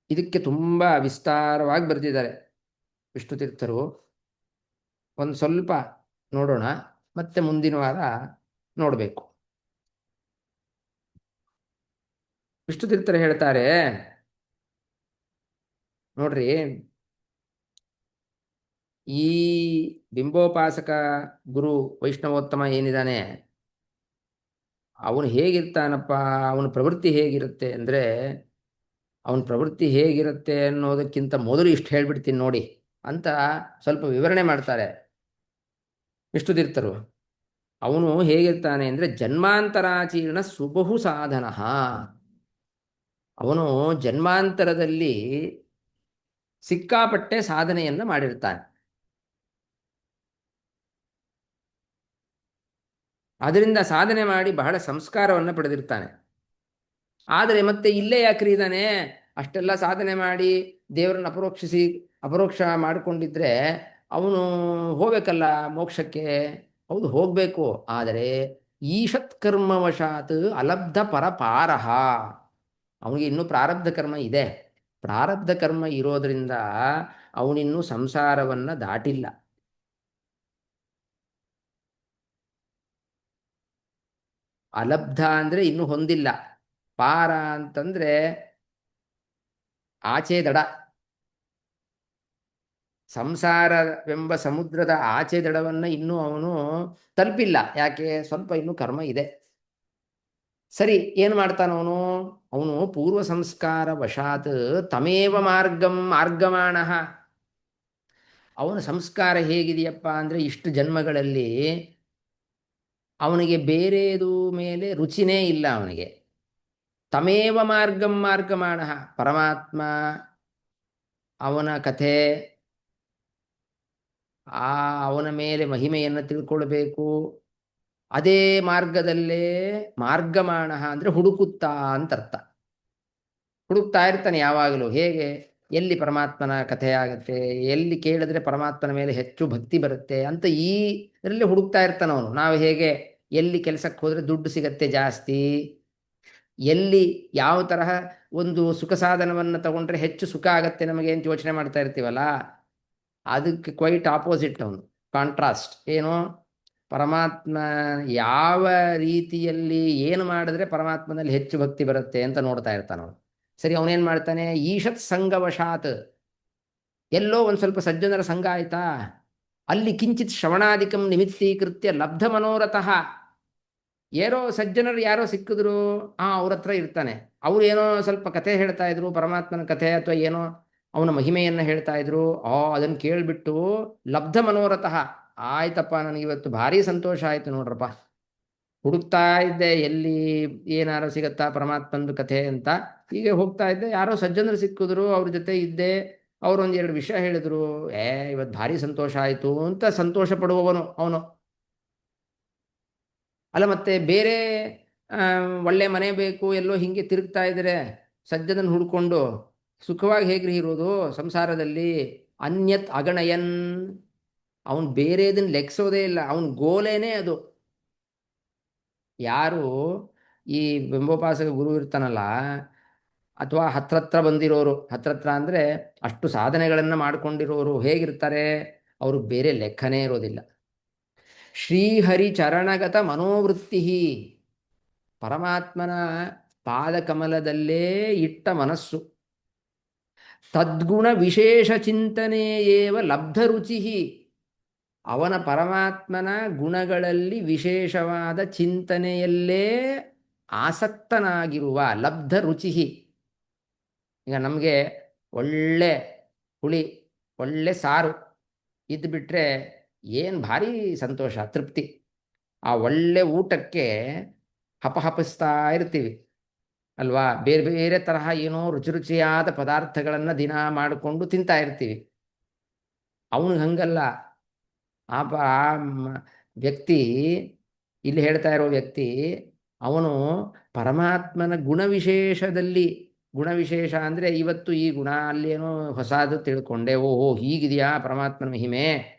ಇದಕ್ಕೆ ತುಂಬ ವಿಸ್ತಾರವಾಗಿ ಬರೆದಿದ್ದಾರೆ ವಿಷ್ಣುತೀರ್ಥರು. ಒಂದು ಸ್ವಲ್ಪ ನೋಡೋಣ, ಮತ್ತೆ ಮುಂದಿನ ವಾರ ನೋಡಬೇಕು. ವಿಷ್ಣುತೀರ್ಥರು ಹೇಳ್ತಾರೆ ನೋಡ್ರಿ, ಈ ಬಿಂಬೋಪಾಸಕ ಗುರು ವೈಷ್ಣವೋತ್ತಮ ಏನಿದ್ದಾನೆ, ಅವನು ಹೇಗಿರ್ತಾನಪ್ಪ, ಅವನ ಪ್ರವೃತ್ತಿ ಹೇಗಿರುತ್ತೆ ಅಂದರೆ, ಅವನ ಪ್ರವೃತ್ತಿ ಹೇಗಿರುತ್ತೆ ಅನ್ನೋದಕ್ಕಿಂತ ಮೊದಲು ಇಷ್ಟು ಹೇಳ್ಬಿಡ್ತೀನಿ ನೋಡಿ ಅಂತ ಸ್ವಲ್ಪ ವಿವರಣೆ ಮಾಡ್ತಾರೆ ವಿಷ್ಣುತೀರ್ಥರು. ಅವನು ಹೇಗಿರ್ತಾನೆ ಅಂದರೆ ಜನ್ಮಾಂತರಾಚೀರ್ಣ ಸುಬಹು ಸಾಧನ. ಅವನು ಜನ್ಮಾಂತರದಲ್ಲಿ ಸಿಕ್ಕಾಪಟ್ಟೆ ಸಾಧನೆಯನ್ನು ಮಾಡಿರ್ತಾನೆ. ಅದರಿಂದ ಸಾಧನೆ ಮಾಡಿ ಬಹಳ ಸಂಸ್ಕಾರವನ್ನು ಪಡೆದಿರ್ತಾನೆ. ಆದರೆ ಮತ್ತೆ ಇಲ್ಲೇ ಯಾಕ್ರಿ ಇದ್ದಾನೆ, ಅಷ್ಟೆಲ್ಲ ಸಾಧನೆ ಮಾಡಿ ದೇವರನ್ನು ಅಪರೋಕ್ಷ ಮಾಡಿಕೊಂಡಿದ್ರೆ ಅವನು ಹೋಗ್ಬೇಕಲ್ಲ ಮೋಕ್ಷಕ್ಕೆ. ಹೌದು, ಹೋಗಬೇಕು. ಆದರೆ ಈಷತ್ಕರ್ಮವಶಾತ್ ಅಲಬ್ಧ ಪರಪಾರಹ, ಅವನಿಗೆ ಇನ್ನೂ ಪ್ರಾರಬ್ಧ ಕರ್ಮ ಇದೆ. ಪ್ರಾರಬ್ಧ ಕರ್ಮ ಇರೋದ್ರಿಂದ ಅವನಿನ್ನೂ ಸಂಸಾರವನ್ನು ದಾಟಿಲ್ಲ. ಅಲಬ್ಧ ಅಂದರೆ ಇನ್ನೂ ಹೊಂದಿಲ್ಲ. ಪಾರ ಅಂತಂದರೆ ಆಚೆ ದಡ, ಸಂಸಾರವೆಂಬ ಸಮುದ್ರದ ಆಚೆ ದಡವನ್ನು ಇನ್ನೂ ಅವನು ತಲುಪಿಲ್ಲ. ಯಾಕೆ? ಸ್ವಲ್ಪ ಇನ್ನೂ ಕರ್ಮ ಇದೆ. ಸರಿ, ಏನು ಮಾಡ್ತಾನವನು? ಅವನು ಪೂರ್ವ ಸಂಸ್ಕಾರ ವಶಾತ್ ತಮೇವ ಮಾರ್ಗಮಾಣ. ಅವನ ಸಂಸ್ಕಾರ ಹೇಗಿದೆಯಪ್ಪ ಅಂದರೆ, ಇಷ್ಟು ಜನ್ಮಗಳಲ್ಲಿ ಅವನಿಗೆ ಬೇರೆದು ಮೇಲೆ ರುಚಿನೇ ಇಲ್ಲ. ಅವನಿಗೆ ತಮೇವ ಮಾರ್ಗಮಾಣ, ಪರಮಾತ್ಮ, ಅವನ ಕಥೆ, ಅವನ ಮೇಲೆ ಮಹಿಮೆಯನ್ನು ತಿಳ್ಕೊಳ್ಬೇಕು. ಅದೇ ಮಾರ್ಗದಲ್ಲೇ ಮಾರ್ಗಮಾಣ ಅಂದರೆ ಹುಡುಕುತ್ತಾ ಅಂತ ಅರ್ಥ. ಹುಡುಕ್ತಾ ಇರ್ತಾನೆ ಯಾವಾಗಲೂ. ಹೇಗೆ? ಎಲ್ಲಿ ಪರಮಾತ್ಮನ ಕಥೆ ಆಗುತ್ತೆ, ಎಲ್ಲಿ ಕೇಳಿದ್ರೆ ಪರಮಾತ್ಮನ ಮೇಲೆ ಹೆಚ್ಚು ಭಕ್ತಿ ಬರುತ್ತೆ ಅಂತ ಈ ಇದರಲ್ಲಿ ಹುಡುಕ್ತಾ ಇರ್ತಾನೆ ಅವನು. ನಾವು ಹೇಗೆ ಎಲ್ಲಿ ಕೆಲಸಕ್ಕೆ ಹೋದರೆ ದುಡ್ಡು ಸಿಗತ್ತೆ ಜಾಸ್ತಿ, ಎಲ್ಲಿ ಯಾವ ತರಹ ಒಂದು ಸುಖ ಸಾಧನವನ್ನು ತಗೊಂಡ್ರೆ ಹೆಚ್ಚು ಸುಖ ಆಗತ್ತೆ ನಮಗೆ ಅಂತ ಯೋಚನೆ ಮಾಡ್ತಾ ಇರ್ತೀವಲ್ಲ, ಅದಕ್ಕೆ ಕ್ವೈಟ್ ಆಪೋಸಿಟ್ ಅವನು. ಕಾಂಟ್ರಾಸ್ಟ್ ಏನು? ಪರಮಾತ್ಮ ಯಾವ ರೀತಿಯಲ್ಲಿ ಏನು ಮಾಡಿದ್ರೆ ಪರಮಾತ್ಮನಲ್ಲಿ ಹೆಚ್ಚು ಭಕ್ತಿ ಬರುತ್ತೆ ಅಂತ ನೋಡ್ತಾ ಇರ್ತಾನ ಅವನು. ಸರಿ, ಅವನೇನು ಮಾಡ್ತಾನೆ, ಈಷತ್ ಸಂಗವಶಾತ್, ಎಲ್ಲೋ ಒಂದು ಸ್ವಲ್ಪ ಸಜ್ಜನರ ಸಂಘ ಆಯ್ತಾ, ಅಲ್ಲಿ ಕಿಂಚಿತ್ ಶ್ರವಣಾಧಿಕಂ ನಿಮಿತ್ತೀಕೃತ್ಯ ಲಬ್ಧ ಮನೋರಥಃ, ಏನೋ ಸಜ್ಜನರು ಯಾರೋ ಸಿಕ್ಕಿದ್ರು, ಅವ್ರ ಹತ್ರ ಇರ್ತಾನೆ. ಅವ್ರು ಏನೋ ಸ್ವಲ್ಪ ಕಥೆ ಹೇಳ್ತಾ ಇದ್ರು, ಪರಮಾತ್ಮನ ಕಥೆ ಅಥವಾ ಏನೋ ಅವನ ಮಹಿಮೆಯನ್ನು ಹೇಳ್ತಾ ಇದ್ರು. ಅದನ್ನು ಕೇಳಿಬಿಟ್ಟು ಲಬ್ಧ ಮನೋರಥಃ, ಆಯ್ತಪ್ಪ ನನಗಿವತ್ತು ಭಾರಿ ಸಂತೋಷ ಆಯ್ತು ನೋಡ್ರಪ್ಪ, ಹುಡುಕ್ತಾ ಇದ್ದೆ ಎಲ್ಲಿ ಏನಾರು ಸಿಗತ್ತಾ ಪರಮಾತ್ಮಂದು ಕಥೆ ಅಂತ. ಹೀಗೆ ಹೋಗ್ತಾ ಇದ್ದೆ, ಯಾರೋ ಸಜ್ಜನರು ಸಿಕ್ಕಿದ್ರು, ಅವ್ರ ಜೊತೆ ಇದ್ದೆ, ಅವ್ರೊಂದು ಎರಡು ವಿಷಯ ಹೇಳಿದ್ರು, ಇವತ್ತು ಭಾರಿ ಸಂತೋಷ ಆಯಿತು ಅಂತ ಸಂತೋಷ ಪಡುವವನು ಅವನು. ಅಲ್ಲ, ಮತ್ತೆ ಬೇರೆ ಒಳ್ಳೆ ಮನೆ ಬೇಕು ಎಲ್ಲೋ ಹಿಂಗೆ ತಿರುಗ್ತಾ ಇದ್ರೆ ಸಜ್ಜನನ್ನು ಹುಡ್ಕೊಂಡು ಸುಖವಾಗಿ ಹೇಗ್ರಿ ಇರೋದು ಸಂಸಾರದಲ್ಲಿ. ಅನ್ಯತ್ ಅಗಣಯನ್, ಅವನು ಬೇರೆದನ್ನು ಲೆಕ್ಸೋದೇ ಇಲ್ಲ, ಅವನ ಗೋಲೇನೇ ಅದು. ಯಾರು ಈ ಬಿಂಬೋಪಾಸಕ ಗುರು ಇರ್ತಾನಲ್ಲ, ಅಥವಾ ಹತ್ರತ್ರ ಬಂದಿರೋರು, ಹತ್ರತ್ರ ಅಂದರೆ ಅಷ್ಟು ಸಾಧನೆಗಳನ್ನು ಮಾಡ್ಕೊಂಡಿರೋರು ಹೇಗಿರ್ತಾರೆ, ಅವರು ಬೇರೆ ಲೆಕ್ಕನೇ ಇರೋದಿಲ್ಲ. ಶ್ರೀಹರಿ ಚರಣಗತ ಮನೋವೃತ್ತಿ, ಪರಮಾತ್ಮನ ಪಾದಕಮಲದಲ್ಲೇ ಇಟ್ಟ ಮನಸ್ಸು. ತದ್ಗುಣ ವಿಶೇಷ ಚಿಂತನೆಯೇವ ಲಬ್ಧ ರುಚಿ, ಅವನ ಪರಮಾತ್ಮನ ಗುಣಗಳಲ್ಲಿ ವಿಶೇಷವಾದ ಚಿಂತನೆಯಲ್ಲೇ ಆಸಕ್ತನಾಗಿರುವ ಲಬ್ಧ ರುಚಿ. ಈಗ ನಮಗೆ ಒಳ್ಳೆ ಹುಳಿ, ಒಳ್ಳೆ ಸಾರು ಇದ್ದುಬಿಟ್ರೆ ಏನು ಭಾರಿ ಸಂತೋಷ, ತೃಪ್ತಿ. ಆ ಒಳ್ಳೆ ಊಟಕ್ಕೆ ಹಪಹಪಿಸ್ತಾ ಇರ್ತೀವಿ ಅಲ್ವಾ, ಬೇರೆ ಬೇರೆ ತರಹ ಏನೋ ರುಚಿ ರುಚಿಯಾದ ಪದಾರ್ಥಗಳನ್ನು ದಿನ ಮಾಡಿಕೊಂಡು ತಿಂತಾ ಇರ್ತೀವಿ. ಅವನಿಗೆ ಹಂಗಲ್ಲ. ಆ ವ್ಯಕ್ತಿ, ಇಲ್ಲಿ ಹೇಳ್ತಾ ಇರೋ ವ್ಯಕ್ತಿ, ಅವನು ಪರಮಾತ್ಮನ ಗುಣವಿಶೇಷದಲ್ಲಿ, ಗುಣವಿಶೇಷ ಅಂದರೆ ಇವತ್ತು ಈ ಗುಣ ಅಲ್ಲೇನೋ ಹೊಸದು ತಿಳ್ಕೊಂಡೆ, ಓಹೋ ಹೀಗಿದೆಯಾ ಪರಮಾತ್ಮನ ಮಹಿಮೆ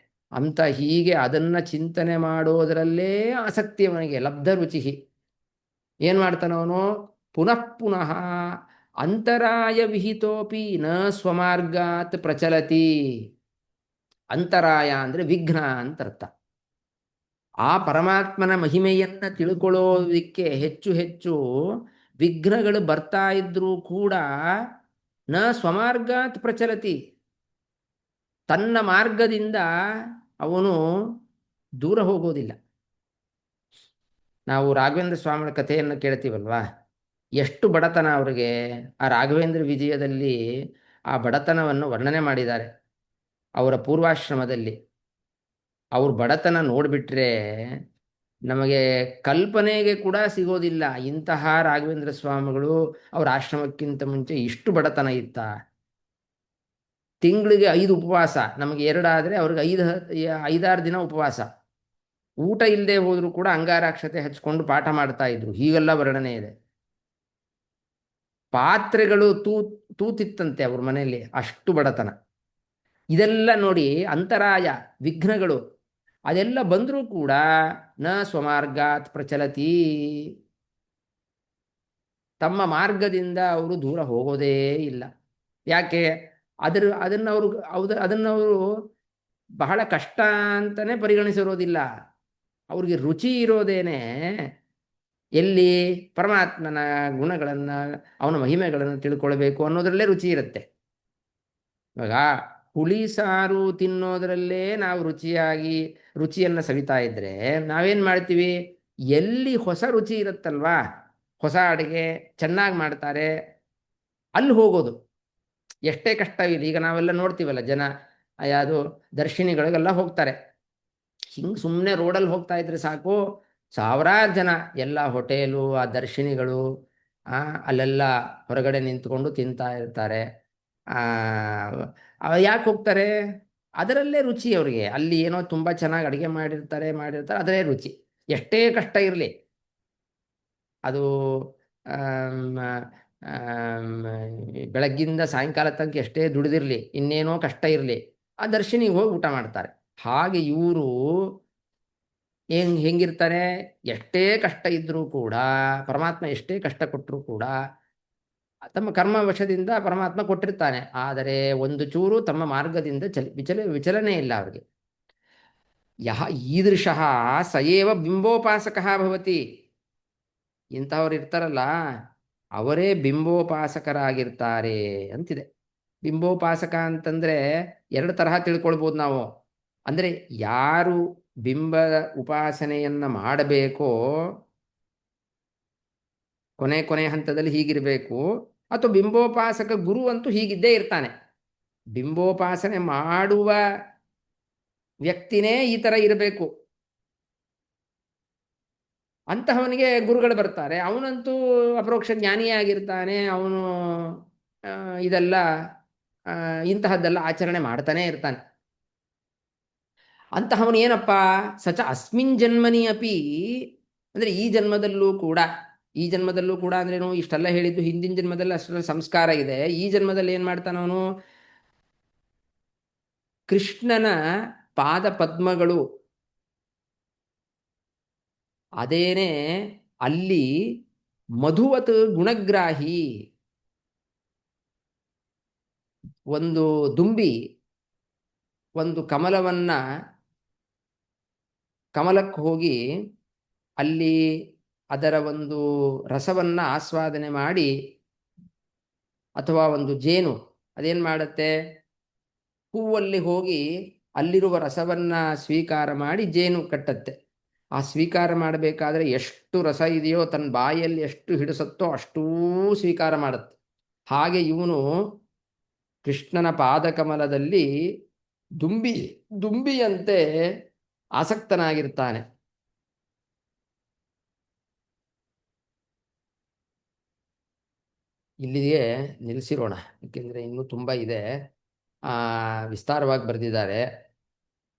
ಅಂತ, ಹೀಗೆ ಅದನ್ನು ಚಿಂತನೆ ಮಾಡೋದರಲ್ಲೇ ಆಸಕ್ತಿ ಅವನಿಗೆ, ಲಬ್ಧ ರುಚಿ. ಏನು ಮಾಡ್ತಾನವನು, ಪುನಃ ಪುನಃ ಅಂತರಾಯ ವಿಹಿತೋಪಿ ನ ಸ್ವಮಾರ್ಗಾತ್ ಪ್ರಚಲತಿ. ಅಂತರಾಯ ಅಂದರೆ ವಿಘ್ನ ಅಂತ ಅರ್ಥ. ಆ ಪರಮಾತ್ಮನ ಮಹಿಮೆಯನ್ನು ತಿಳ್ಕೊಳ್ಳೋದಕ್ಕೆ ಹೆಚ್ಚು ಹೆಚ್ಚು ವಿಘ್ನಗಳು ಬರ್ತಾ ಇದ್ರೂ ಕೂಡ ನ ಸ್ವಮಾರ್ಗಾತ್ ಪ್ರಚಲತಿ, ತನ್ನ ಮಾರ್ಗದಿಂದ ಅವನು ದೂರ ಹೋಗೋದಿಲ್ಲ. ನಾವು ರಾಘವೇಂದ್ರ ಸ್ವಾಮಿಗಳ ಕಥೆಯನ್ನು ಕೇಳ್ತೀವಲ್ವಾ, ಎಷ್ಟು ಬಡತನ ಅವರಿಗೆ. ಆ ರಾಘವೇಂದ್ರ ವಿಜಯದಲ್ಲಿ ಆ ಬಡತನವನ್ನು ವರ್ಣನೆ ಮಾಡಿದ್ದಾರೆ ಅವರ ಪೂರ್ವಾಶ್ರಮದಲ್ಲಿ. ಅವ್ರ ಬಡತನ ನೋಡಿಬಿಟ್ರೆ ನಮಗೆ ಕಲ್ಪನೆಗೆ ಕೂಡ ಸಿಗೋದಿಲ್ಲ, ಇಂತಹ ರಾಘವೇಂದ್ರ ಸ್ವಾಮಿಗಳು ಅವರ ಆಶ್ರಮಕ್ಕಿಂತ ಮುಂಚೆ ಇಷ್ಟು ಬಡತನ ಇತ್ತ. ತಿಂಗಳಿಗೆ 5 ಉಪವಾಸ, ನಮಗೆ 2 ಆದರೆ ಅವ್ರಿಗೆ 5-6 ದಿನ ಉಪವಾಸ. ಊಟ ಇಲ್ಲದೆ ಹೋದರೂ ಕೂಡ ಅಂಗಾರಾಕ್ಷತೆ ಹಚ್ಕೊಂಡು ಪಾಠ ಮಾಡ್ತಾ ಇದ್ರು, ಹೀಗೆಲ್ಲ ವರ್ಣನೆ ಇದೆ. ಪಾತ್ರೆಗಳು ತೂತಿತ್ತಂತೆ ಅವ್ರ ಮನೆಯಲ್ಲಿ, ಅಷ್ಟು ಬಡತನ. ಇದೆಲ್ಲ ನೋಡಿ, ಅಂತರಾಯ ವಿಘ್ನಗಳು ಅದೆಲ್ಲ ಬಂದರೂ ಕೂಡ ನ ಸ್ವಮಾರ್ಗಾತ್ ಪ್ರಚಲತಿ, ತಮ್ಮ ಮಾರ್ಗದಿಂದ ಅವರು ದೂರ ಹೋಗೋದೇ ಇಲ್ಲ. ಯಾಕೆ, ಅದನ್ನವರು ಬಹಳ ಕಷ್ಟ ಅಂತಲೇ ಪರಿಗಣಿಸಿರೋದಿಲ್ಲ. ಅವ್ರಿಗೆ ರುಚಿ ಇರೋದೇನೆ ಎಲ್ಲಿ, ಪರಮಾತ್ಮನ ಗುಣಗಳನ್ನು, ಅವನ ಮಹಿಮೆಗಳನ್ನು ತಿಳ್ಕೊಳ್ಬೇಕು ಅನ್ನೋದ್ರಲ್ಲೇ ರುಚಿ ಇರುತ್ತೆ. ಇವಾಗ ಹುಳಿ ಸಾರು ತಿನ್ನೋದ್ರಲ್ಲೇ ನಾವು ರುಚಿಯನ್ನು ಸವಿತಾ ಇದ್ರೆ ನಾವೇನು ಮಾಡ್ತೀವಿ, ಎಲ್ಲಿ ಹೊಸ ರುಚಿ ಇರುತ್ತಲ್ವಾ, ಹೊಸ ಅಡುಗೆ ಚೆನ್ನಾಗಿ ಮಾಡ್ತಾರೆ ಅಲ್ಲಿ ಹೋಗೋದು. ಎಷ್ಟೇ ಕಷ್ಟವಿಲ್ಲ, ಈಗ ನಾವೆಲ್ಲ ನೋಡ್ತೀವಲ್ಲ, ಜನ ಯಾವುದು ದರ್ಶಿನಿಗಳಿಗೆಲ್ಲ ಹೋಗ್ತಾರೆ, ಹಿಂಗೆ ಸುಮ್ಮನೆ ರೋಡಲ್ಲಿ ಹೋಗ್ತಾ ಇದ್ರೆ ಸಾಕು, ಸಾವಿರಾರು ಜನ ಎಲ್ಲ ಹೋಟೆಲು, ಆ ದರ್ಶಿನಿಗಳು ಅಲ್ಲೆಲ್ಲ ಹೊರಗಡೆ ನಿಂತ್ಕೊಂಡು ತಿಂತಾ ಇರ್ತಾರೆ. ಯಾಕೆ ಹೋಗ್ತಾರೆ, ಅದರಲ್ಲೇ ರುಚಿ ಅವರಿಗೆ. ಅಲ್ಲಿ ಏನೋ ತುಂಬ ಚೆನ್ನಾಗಿ ಅಡುಗೆ ಮಾಡಿರ್ತಾರೆ, ಅದರೇ ರುಚಿ. ಎಷ್ಟೇ ಕಷ್ಟ ಇರಲಿ, ಅದು ಬೆಳಗ್ಗಿಂದ ಸಾಯಂಕಾಲ ತನಕ ಎಷ್ಟೇ ದುಡಿದಿರಲಿ, ಇನ್ನೇನೋ ಕಷ್ಟ ಇರಲಿ, ಆ ದರ್ಶನಿಗೆ ಹೋಗಿ ಊಟ ಮಾಡ್ತಾರೆ. ಹಾಗೆ ಇವರು ಹೆಂಗಿರ್ತಾರೆ, ಎಷ್ಟೇ ಕಷ್ಟ ಇದ್ದರೂ ಕೂಡ, ಪರಮಾತ್ಮ ಎಷ್ಟೇ ಕಷ್ಟ ಕೊಟ್ಟರೂ ಕೂಡ ತಮ್ಮ ಕರ್ಮ ವಶದಿಂದ ಪರಮಾತ್ಮ ಕೊಟ್ಟಿರ್ತಾನೆ, ಆದರೆ ಒಂದು ಚೂರು ತಮ್ಮ ಮಾರ್ಗದಿಂದ ವಿಚಲನೆ ಇಲ್ಲ ಅವರಿಗೆ. ಯಹ ಈದೃಶಃ ಸ ಏವ ಬಿಂಬೋಪಾಸಕಃ ಭವತಿ. ಇಂಥವ್ರು ಇರ್ತಾರಲ್ಲ ಅವರೇ ಬಿಂಬೋಪಾಸಕರಾಗಿರ್ತಾರೆ ಅಂತಿದೆ. ಬಿಂಬೋಪಾಸಕ ಅಂತಂದ್ರೆ ಎರಡು ತರಹ ತಿಳ್ಕೊಳ್ಬೋದು ನಾವು. ಅಂದರೆ ಯಾರು ಬಿಂಬ ಉಪಾಸನೆಯನ್ನ ಮಾಡಬೇಕೋ ಕೊನೆ ಹಂತದಲ್ಲಿ ಹೀಗಿರಬೇಕು, ಅಥವಾ ಬಿಂಬೋಪಾಸಕ ಗುರು ಅಂತೂ ಹೀಗಿದ್ದೇ ಇರ್ತಾನೆ. ಬಿಂಬೋಪಾಸನೆ ಮಾಡುವ ವ್ಯಕ್ತಿನೇ ಈ ಥರ ಇರಬೇಕು. ಅಂತಹವನಿಗೆ ಗುರುಗಳು ಬರ್ತಾರೆ. ಅವನಂತೂ ಅಪರೋಕ್ಷ ಜ್ಞಾನಿಯೇ ಆಗಿರ್ತಾನೆ. ಅವನು ಇದೆಲ್ಲ ಇಂತಹದ್ದೆಲ್ಲ ಆಚರಣೆ ಮಾಡ್ತಾನೆ ಇರ್ತಾನೆ. ಅಂತಹವನು ಏನಪ್ಪ ಸಚ ಅಸ್ಮಿನ್ ಜನ್ಮನಿ ಅಪಿ, ಅಂದರೆ ಈ ಜನ್ಮದಲ್ಲೂ ಕೂಡ ಅಂದ್ರೇನು, ಇಷ್ಟೆಲ್ಲ ಹೇಳಿದ್ದು ಹಿಂದಿನ ಜನ್ಮದಲ್ಲಿ ಅಷ್ಟೆಲ್ಲ ಸಂಸ್ಕಾರ ಇದೆ. ಈ ಜನ್ಮದಲ್ಲಿ ಏನು ಮಾಡ್ತಾನವನು, ಕೃಷ್ಣನ ಪಾದ ಪದ್ಮಗಳು ಅದೇನೇ ಅಲ್ಲಿ ಮಧುವತ್ ಗುಣಗ್ರಾಹಿ. ಒಂದು ದುಂಬಿ ಒಂದು ಕಮಲಕ್ಕೆ ಹೋಗಿ ಅಲ್ಲಿ ಅದರ ಒಂದು ರಸವನ್ನ ಆಸ್ವಾದನೆ ಮಾಡಿ, ಅಥವಾ ಒಂದು ಜೇನು ಅದೇನು ಮಾಡುತ್ತೆ, ಹೂವಲ್ಲಿ ಹೋಗಿ ಅಲ್ಲಿರುವ ರಸವನ್ನ ಸ್ವೀಕಾರ ಮಾಡಿ ಜೇನು ಕಟ್ಟತ್ತೆ. ಆ ಸ್ವೀಕಾರ ಮಾಡಬೇಕಾದ್ರೆ ಎಷ್ಟು ರಸ ಇದೆಯೋ ತನ್ನ ಬಾಯಲ್ಲಿ ಎಷ್ಟು ಹಿಡಿಸುತ್ತೋ ಅಷ್ಟೂ ಸ್ವೀಕಾರ ಮಾಡುತ್ತೆ. ಹಾಗೆ ಇವನು ಕೃಷ್ಣನ ಪಾದಕಮಲದಲ್ಲಿ ದುಂಬಿಯಂತೆ ಆಸಕ್ತನಾಗಿರ್ತಾನೆ. ಇಲ್ಲಿಗೆ ನಿಲ್ಲಿಸಿರೋಣ, ಏಕೆಂದರೆ ಇನ್ನೂ ತುಂಬ ಇದೆ. ವಿಸ್ತಾರವಾಗಿ ಬರೆದಿದ್ದಾರೆ.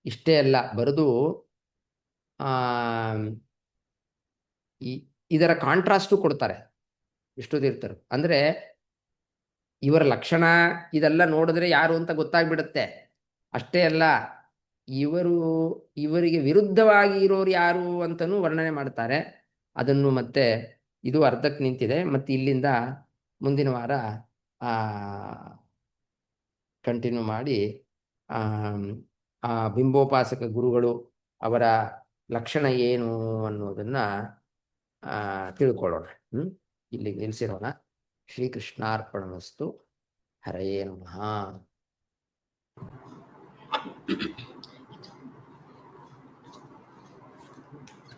ಇಷ್ಟೇ ಅಲ್ಲ, ಬರೆದು ಇದರ ಕಾಂಟ್ರಾಸ್ಟು ಕೊಡ್ತಾರೆ ವಿಷ್ಣು ತೀರ್ಥರು. ಅಂದರೆ ಇವರ ಲಕ್ಷಣ ಇದೆಲ್ಲ ನೋಡಿದ್ರೆ ಯಾರು ಅಂತ ಗೊತ್ತಾಗ್ಬಿಡುತ್ತೆ. ಅಷ್ಟೇ ಅಲ್ಲ, ಇವರಿಗೆ ವಿರುದ್ಧವಾಗಿ ಇರೋರು ಯಾರು ಅಂತಲೂ ವರ್ಣನೆ ಮಾಡ್ತಾರೆ. ಅದನ್ನು ಮತ್ತೆ ಇದು ಅರ್ಧಕ್ಕೆ ನಿಂತಿದೆ. ಮತ್ತು ಇಲ್ಲಿಂದ ಮುಂದಿನ ವಾರ ಕಂಟಿನ್ಯೂ ಮಾಡಿ ಆ ಬಿಂಬೋಪಾಸಕ ಗುರುಗಳು ಅವರ ಲಕ್ಷಣ ಏನು ಅನ್ನೋದನ್ನ ತಿಳ್ಕೊಳ್ಳೋಣ. ಇಲ್ಲಿಗೆ ನಿಲ್ಲಿಸಿರೋಣ. ಶ್ರೀಕೃಷ್ಣಾರ್ಪಣಮಸ್ತು. ಹರಯೇ ನಮಃ.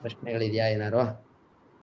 ಪ್ರಶ್ನೆಗಳಿದೆಯಾ ಏನಾರು?